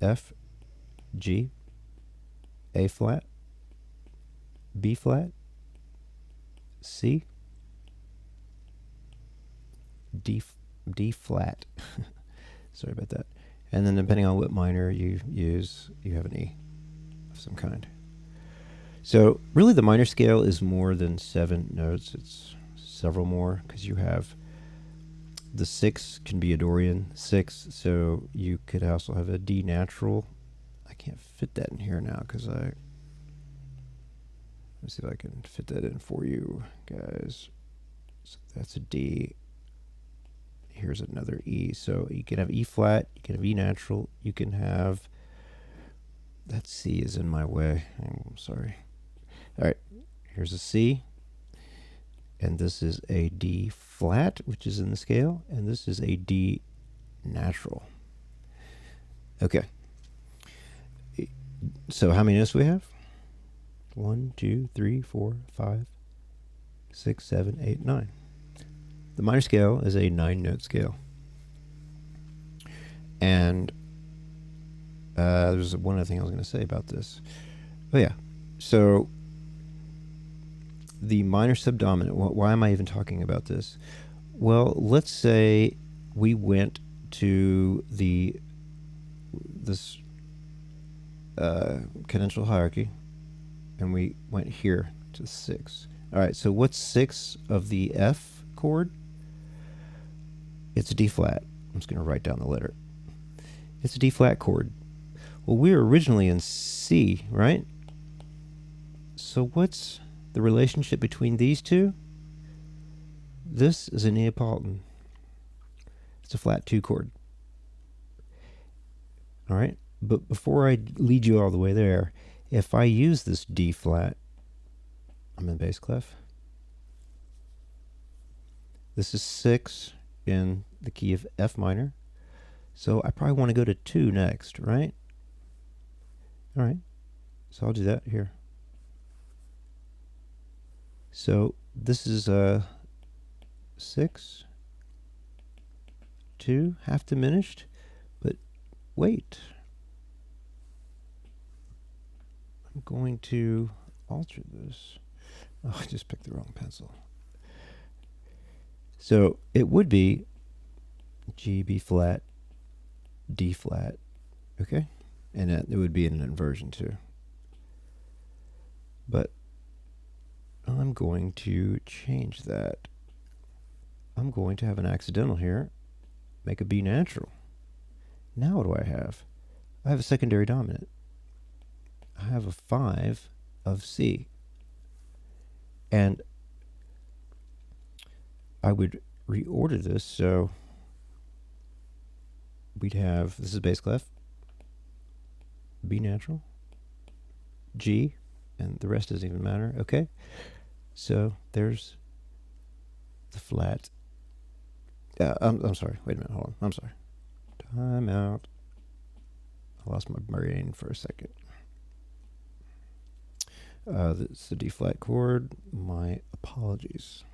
Speaker 1: F, G, A flat, B flat, C, D flat. Sorry about that. And then depending on what minor you use, you have an E of some kind. So really the minor scale is more than 7 notes. It's several more, because you have the 6 can be a Dorian 6, so you could also have a D natural. I can't fit that in here now because I Let's see if I can fit that in for you guys. So that's a D. Here's another E. So you can have E flat, you can have E natural, you can have, that C is in my way. I'm sorry. All right, here's a C. And this is a D flat, which is in the scale, and this is a D natural. Okay. So how many notes do we have? 1, 2, 3, 4, 5, 6, 7, 8, 9. The minor scale is a 9-note scale. And there's one other thing I was going to say about this. Oh yeah. So the minor subdominant, why am I even talking about this? Well, let's say we went to this cadential hierarchy, and we went here to 6. All right, so what's 6 of the F chord? It's a D flat. I'm just going to write down the letter. It's a D flat chord. Well, we were originally in C, right? So what's the relationship between these two? This is a Neapolitan. It's a flat 2 chord. All right, but before I lead you all the way there, if I use this D flat, I'm in bass clef. This is 6 in the key of F minor. So I probably want to go to 2 next, right? All right, so I'll do that here. So this is 6, 2, half diminished, but wait. I'm going to alter this. Oh, I just picked the wrong pencil. So it would be G, B flat, D flat, okay? And it would be an inversion too. But I'm going to change that. I'm going to have an accidental here, make a B natural. Now what do I have? I have a secondary dominant. I have a 5 of C. And I would reorder this, so we'd have, this is bass clef, B natural, G, and the rest doesn't even matter, okay? So there's the flat. I'm sorry, wait a minute, hold on, I'm sorry. Time out. I lost my brain for a second. It's the D flat chord, my apologies.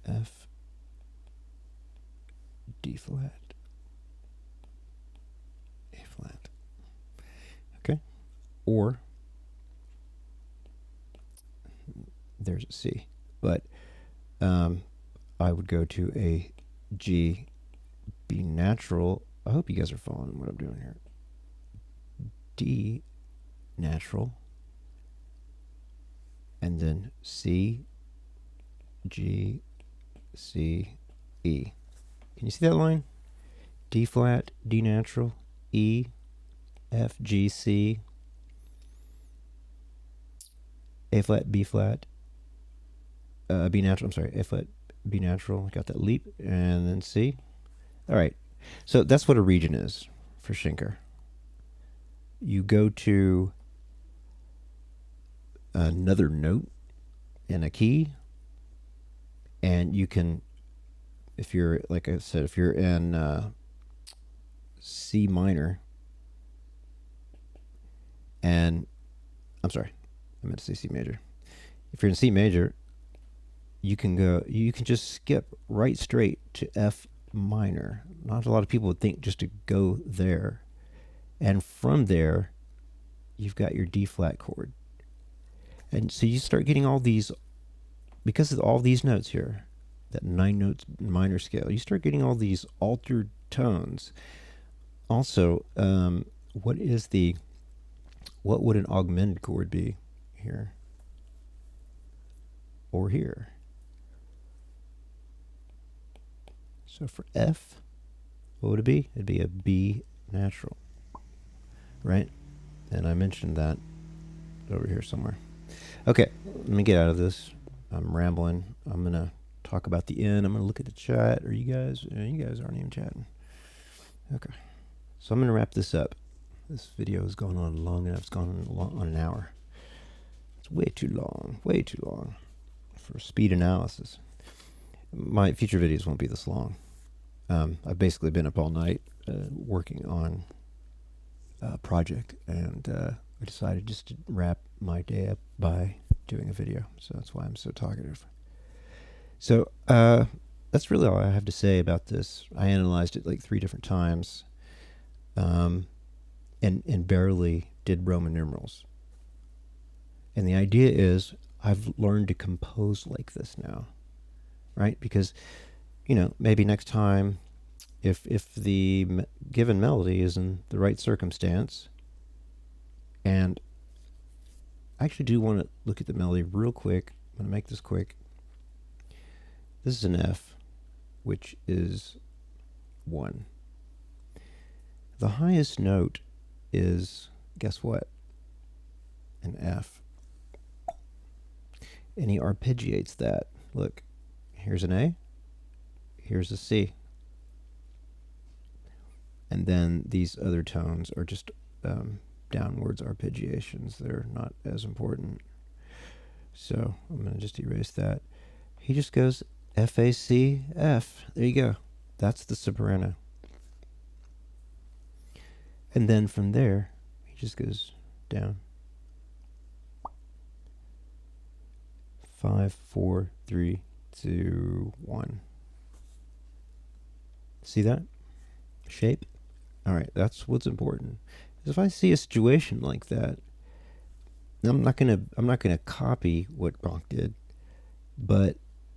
Speaker 1: F, D flat, A flat. Okay. Or there's a C. But I would go to a G, B natural. I hope you guys are following what I'm doing here. D natural. And then C, G, C, E. Can you see that line? D flat, D natural, E, F, G, C, A flat, B flat, B natural, I'm sorry, A flat, B natural, got that leap, and then C. All right, so that's what a region is for Schenker. You go to another note in a key, and you can, if you're, like I said, if you're in C minor, and, I'm sorry, I meant to say C major. If you're in C major, you can just skip right straight to F minor. Not a lot of people would think just to go there. And from there, you've got your D flat chord. And so you start getting all these, because of all these notes here, that 9 notes minor scale, you start getting all these altered tones. Also, what would an augmented chord be here? Or here? So for F, what would it be? It'd be a B natural, right? And I mentioned that over here somewhere. Okay, let me get out of this. I'm rambling. I'm gonna talk about the end. I'm gonna look at the chat. Are you guys? You guys aren't even chatting. Okay, so I'm gonna wrap this up. This video has gone on long enough. It's gone on an hour. It's way too long for speed analysis. My future videos won't be this long. I've basically been up all night working on a project, and I decided just to wrap my day up by doing a video. So that's why I'm so talkative. So that's really all I have to say about this. I analyzed it like 3 different times, and barely did Roman numerals. And the idea is I've learned to compose like this now, right? Because, maybe next time, if the given melody is in the right circumstance, and I actually do want to look at the melody real quick. I'm going to make this quick. This is an F, which is 1. The highest note is, guess what? An F. And he arpeggiates that. Look, here's an A, here's a C. And then these other tones are just downwards arpeggiations. They're not as important. So I'm going to just erase that. He just goes F, A, C, F. There you go. That's the soprano. And then from there, he just goes down. 5, 4, 3, 2, 1. See that shape? All right, that's what's important. If I see a situation like that, I'm not gonna copy what Bach did, but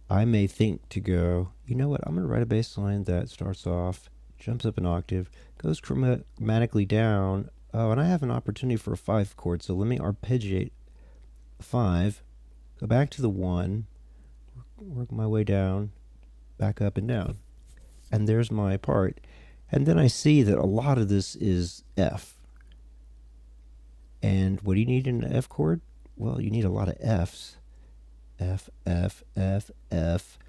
Speaker 1: I may think to go, you know what? I'm gonna write a bass line that starts off, jumps up an octave, goes chromatically down. Oh, and I have an opportunity for a 5 chord, so let me arpeggiate 5. Go back to the 1, work my way down, back up and down. And there's my part. And then I see that a lot of this is F. And what do you need in an F chord? Well, you need a lot of Fs. F, F, F, F.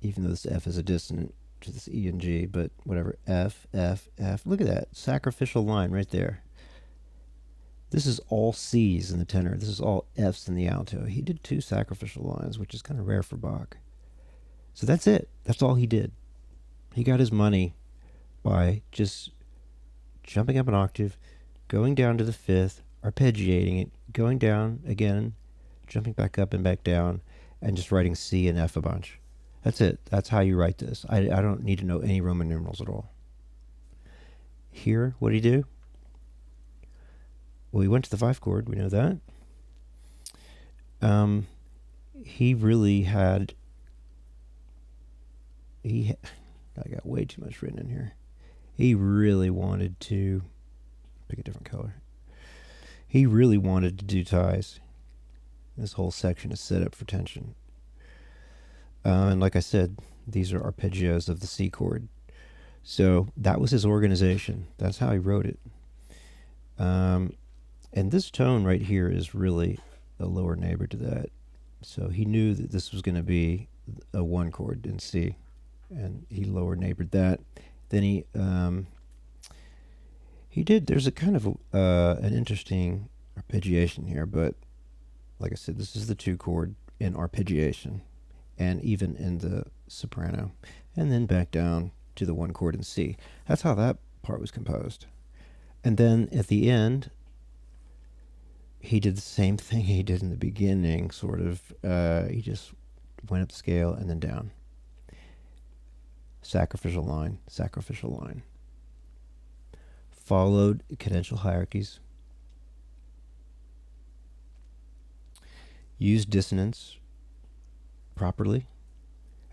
Speaker 1: Even though this F is a dissonant to this E and G, but whatever. F, F, F. Look at that sacrificial line right there. This is all C's in the tenor. This is all F's in the alto. He did 2 sacrificial lines, which is kind of rare for Bach. So that's it. That's all he did. He got his money by just jumping up an octave, going down to the 5th, arpeggiating it, going down again, jumping back up and back down, and just writing C and F a bunch. That's it. That's how you write this. I don't need to know any Roman numerals at all. Here, what did he do? Well, he went to the 5 chord. We know that. He really had... I got way too much written in here. He really wanted to... Pick a different color. He really wanted to do ties. This whole section is set up for tension. And like I said, these are arpeggios of the C chord. So that was his organization. That's how he wrote it. And this tone right here is really a lower neighbor to that. So he knew that this was going to be a 1 chord in C. And he lower neighbored that. Then he did, there's a kind of an interesting arpeggiation here, but like I said, this is the 2 chord in arpeggiation, and even in the soprano, and then back down to the 1 chord in C. That's how that part was composed. And then at the end, he did the same thing he did in the beginning, sort of. He just went up the scale and then down. Sacrificial line, sacrificial line. Followed cadential hierarchies. Used dissonance properly.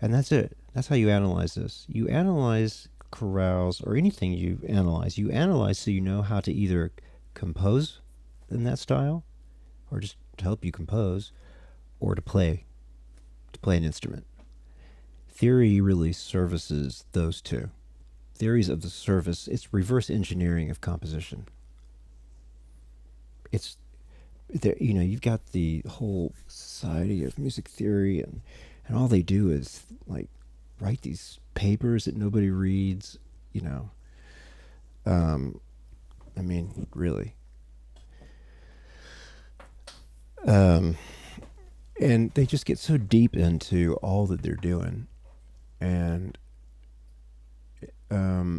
Speaker 1: And that's it. That's how you analyze this. You analyze chorales, or anything you analyze. You analyze so you know how to either compose in that style, or just to help you compose, or to play an instrument. Theory really services those 2. Theories of the service, it's reverse engineering of composition. it's there. You know, you've got the whole Society of Music Theory, and all they do is like write these papers that nobody reads. You know, I mean, really. And they just get so deep into all that they're doing, and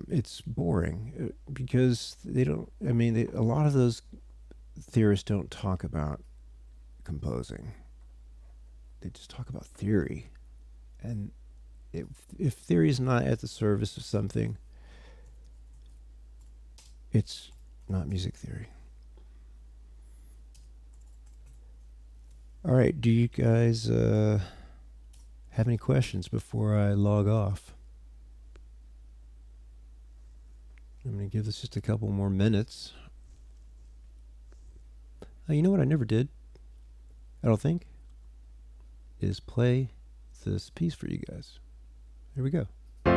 Speaker 1: it's boring because they don't. I mean, a lot of those theorists don't talk about composing. They just talk about theory, and if theory is not at the service of something, it's not music theory. All right, do you guys have any questions before I log off? I'm going to give this just a couple more minutes. You know what I never did, I don't think, is play this piece for you guys. Here we go. Hear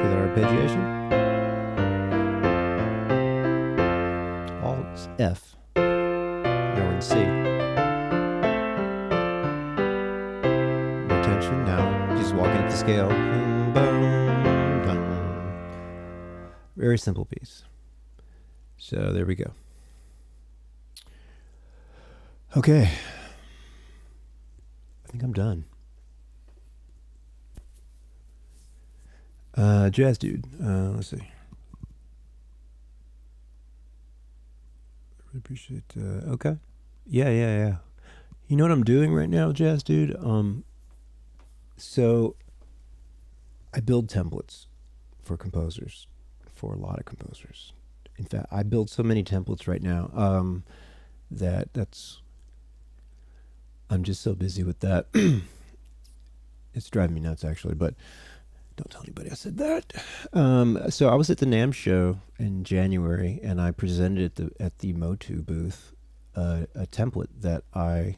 Speaker 1: that arpeggiation? Alt F. Now we're in C. No tension. Now just walking up the scale. Boom, boom, boom. Very simple piece. So there we go. Okay. I think I'm done. Jazz dude. Let's see. I appreciate. Okay. Yeah. You know what I'm doing right now, Jazz dude? So I build templates for composers, for a lot of composers. In fact, I build so many templates right now I'm just so busy with that. It's driving me nuts, actually, but don't tell anybody I said that. So I was at the NAMM show in January, and I presented at the Motu booth a template that I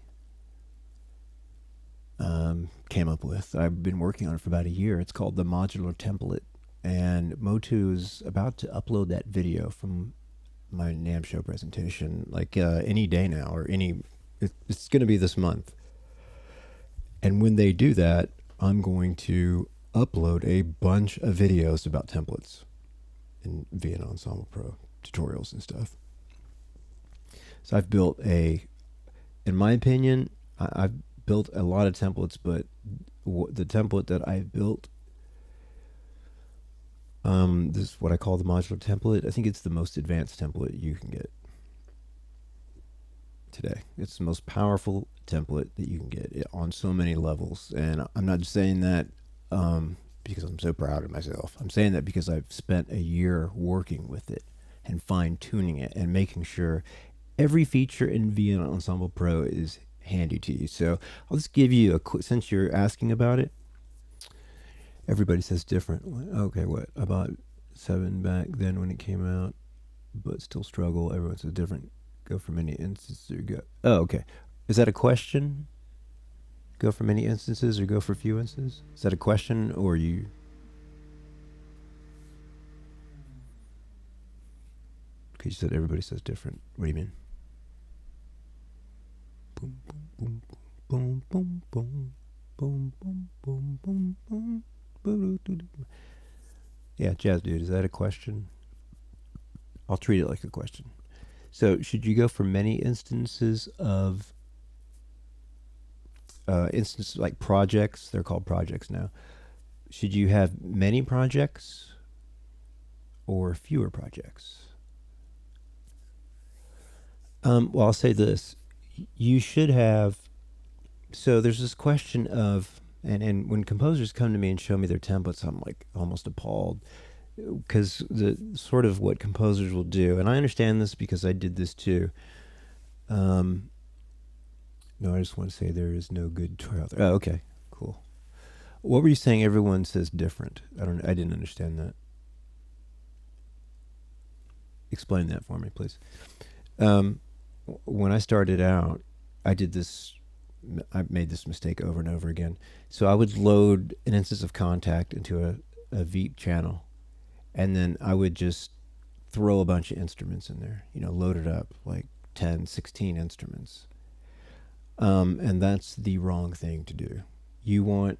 Speaker 1: came up with. I've been working on it for about a year. It's called the Modular Template, and Motu is about to upload that video from my NAMM show presentation, like any day now, or it's going to be this month. And when they do that, I'm going to upload a bunch of videos about templates in Vienna Ensemble Pro tutorials and stuff. So I've built in my opinion, I've built a lot of templates, but the template that I've built, this is what I call the modular template. I think it's the most advanced template you can get today. It's the most powerful template that you can get on so many levels. And I'm not just saying that because I'm so proud of myself. I'm saying that because I've spent a year working with it and fine-tuning it and making sure every feature in Vienna Ensemble Pro is handy to you. So I'll just give you since you're asking about it. Everybody says different. Okay, what about 7 back then when it came out, but still struggle? Everyone says different. Go for many instances or go. Oh, okay. Is that a question? Go for many instances or go for few instances? Is that a question or you? Because you said everybody says different. What do you mean? Boom, boom, boom, boom, boom, boom, boom, boom, boom, boom, boom. Yeah, Jazz dude, is that a question? I'll treat it like a question. So should you go for many instances of instances like projects? They're called projects now. Should you have many projects or fewer projects? Well, I'll say this. You should have. So there's this question of, and when composers come to me and show me their templates, I'm like almost appalled. Because the sort of what composers will do, and I understand this because I did this too. No, I just want to say there is no good toy out there. Oh, okay, cool. What were you saying? Everyone says different. I didn't understand that. Explain that for me, please. When I started out, I made this mistake over and over again. So I would load an instance of Contact into a Veep channel. And then I would just throw a bunch of instruments in there, load it up like 10, 16 instruments. And that's the wrong thing to do. You want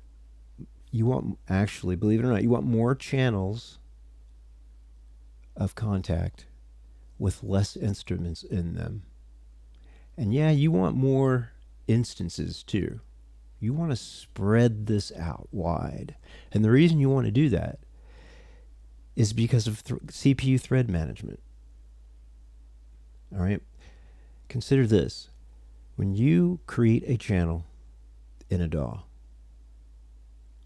Speaker 1: actually, believe it or not, you want more channels of contact with less instruments in them. And yeah, you want more instances too. You want to spread this out wide. And the reason you want to do that is because of CPU thread management. All right? Consider this. When you create a channel in a DAW,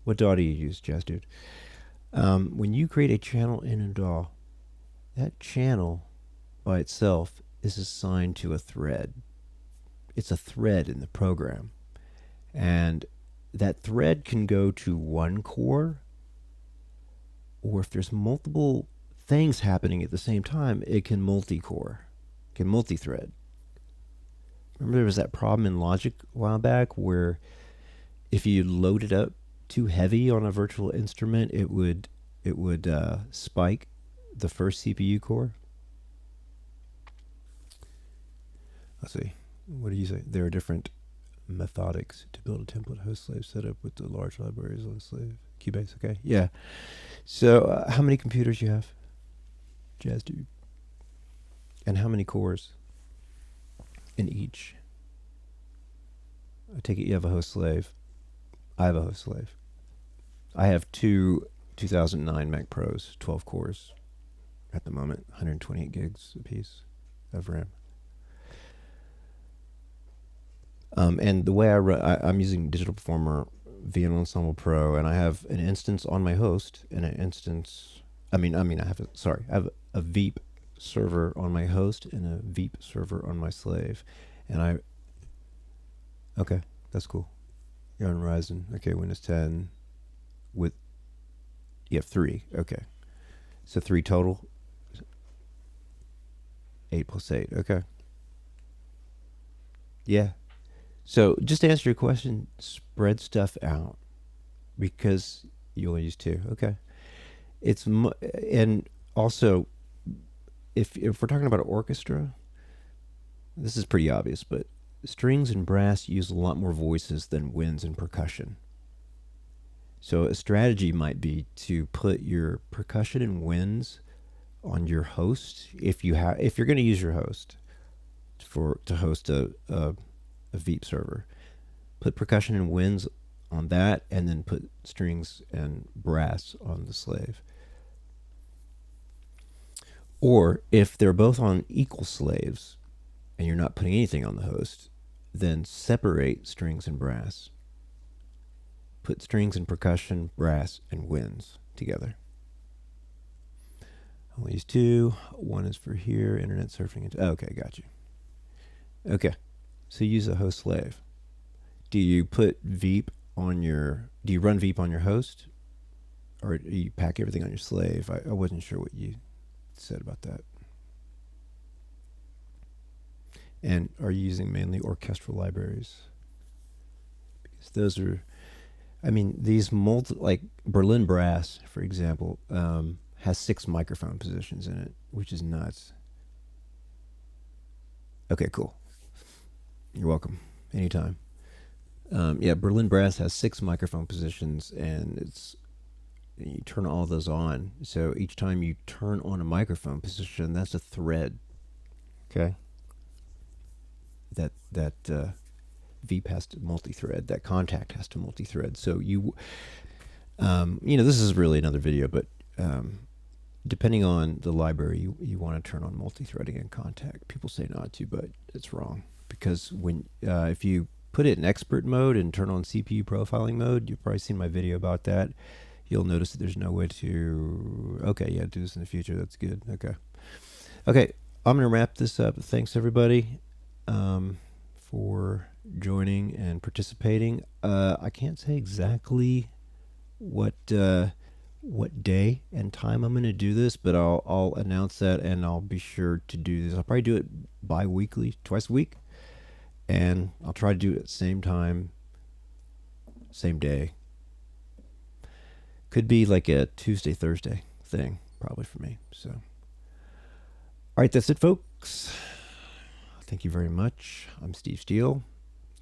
Speaker 1: what DAW do you use, Jazz Dude? When you create a channel in a DAW, that channel by itself is assigned to a thread. It's a thread in the program. And that thread can go to one core, or if there's multiple things happening at the same time, it can multi-core, can multi-thread. Remember there was that problem in Logic a while back where if you load it up too heavy on a virtual instrument, it would spike the first CPU core. Let's see. What do you say? There are different methodics to build a template host slave setup with the large libraries on slave. Keybase, okay? Yeah. So how many computers you have, Jazz Dude? And how many cores in each? I take it you have a host slave. I have a host slave. I have two 2009 Mac Pros, 12 cores at the moment, 128 gigs a piece of RAM. And the way I run, I'm using Digital Performer VN Ensemble Pro, and I have an instance on my host and an instance. I have a Veep server on my host and a Veep server on my slave, and okay, that's cool. You're on Ryzen, okay, Windows 10 with, you have 3, okay, so 3 total, 8 plus 8, okay, yeah. So just to answer your question, spread stuff out because you only use 2. Okay. And also, if we're talking about an orchestra, this is pretty obvious, but strings and brass use a lot more voices than winds and percussion. So a strategy might be to put your percussion and winds on your host if you're going to use your host to host a Veep server. Put percussion and winds on that, and then put strings and brass on the slave. Or if they're both on equal slaves and you're not putting anything on the host, then separate strings and brass. Put strings and percussion, brass, and winds together. I'll use 2. 1 is for here, internet surfing. Okay, got you. Okay. So use a host slave. Do you put Veep on do you run Veep on your host? Or do you pack everything on your slave? I wasn't sure what you said about that. And are you using mainly orchestral libraries? Because those are, these like Berlin Brass, for example, has 6 microphone positions in it, which is nuts. Okay, cool. You're welcome. Anytime. Berlin Brass has 6 microphone positions, and you turn all those on. So each time you turn on a microphone position, that's a thread. Okay. That Veep has to multi-thread. That contact has to multi-thread. So this is really another video, but depending on the library, you want to turn on multi-threading and contact. People say not to, but it's wrong. Because if you put it in expert mode and turn on CPU profiling mode, you've probably seen my video about that. You'll notice that there's no way to, do this in the future. That's good. Okay, I'm going to wrap this up. Thanks, everybody, for joining and participating. I can't say exactly what day and time I'm going to do this, but I'll announce that, and I'll be sure to do this. I'll probably do it bi-weekly, twice a week. And I'll try to do it at the same time, same day. Could be like a Tuesday, Thursday thing. probably for me. So, all right, that's it, folks. Thank you very much. I'm Steve Steele.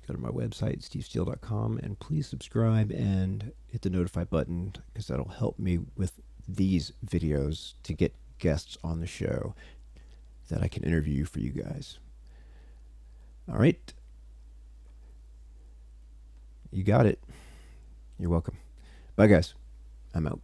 Speaker 1: Go to my website, stevesteele.com, and please subscribe and hit the notify button because that'll help me with these videos to get guests on the show that I can interview for you guys. All right. You got it. You're welcome. Bye, guys. I'm out.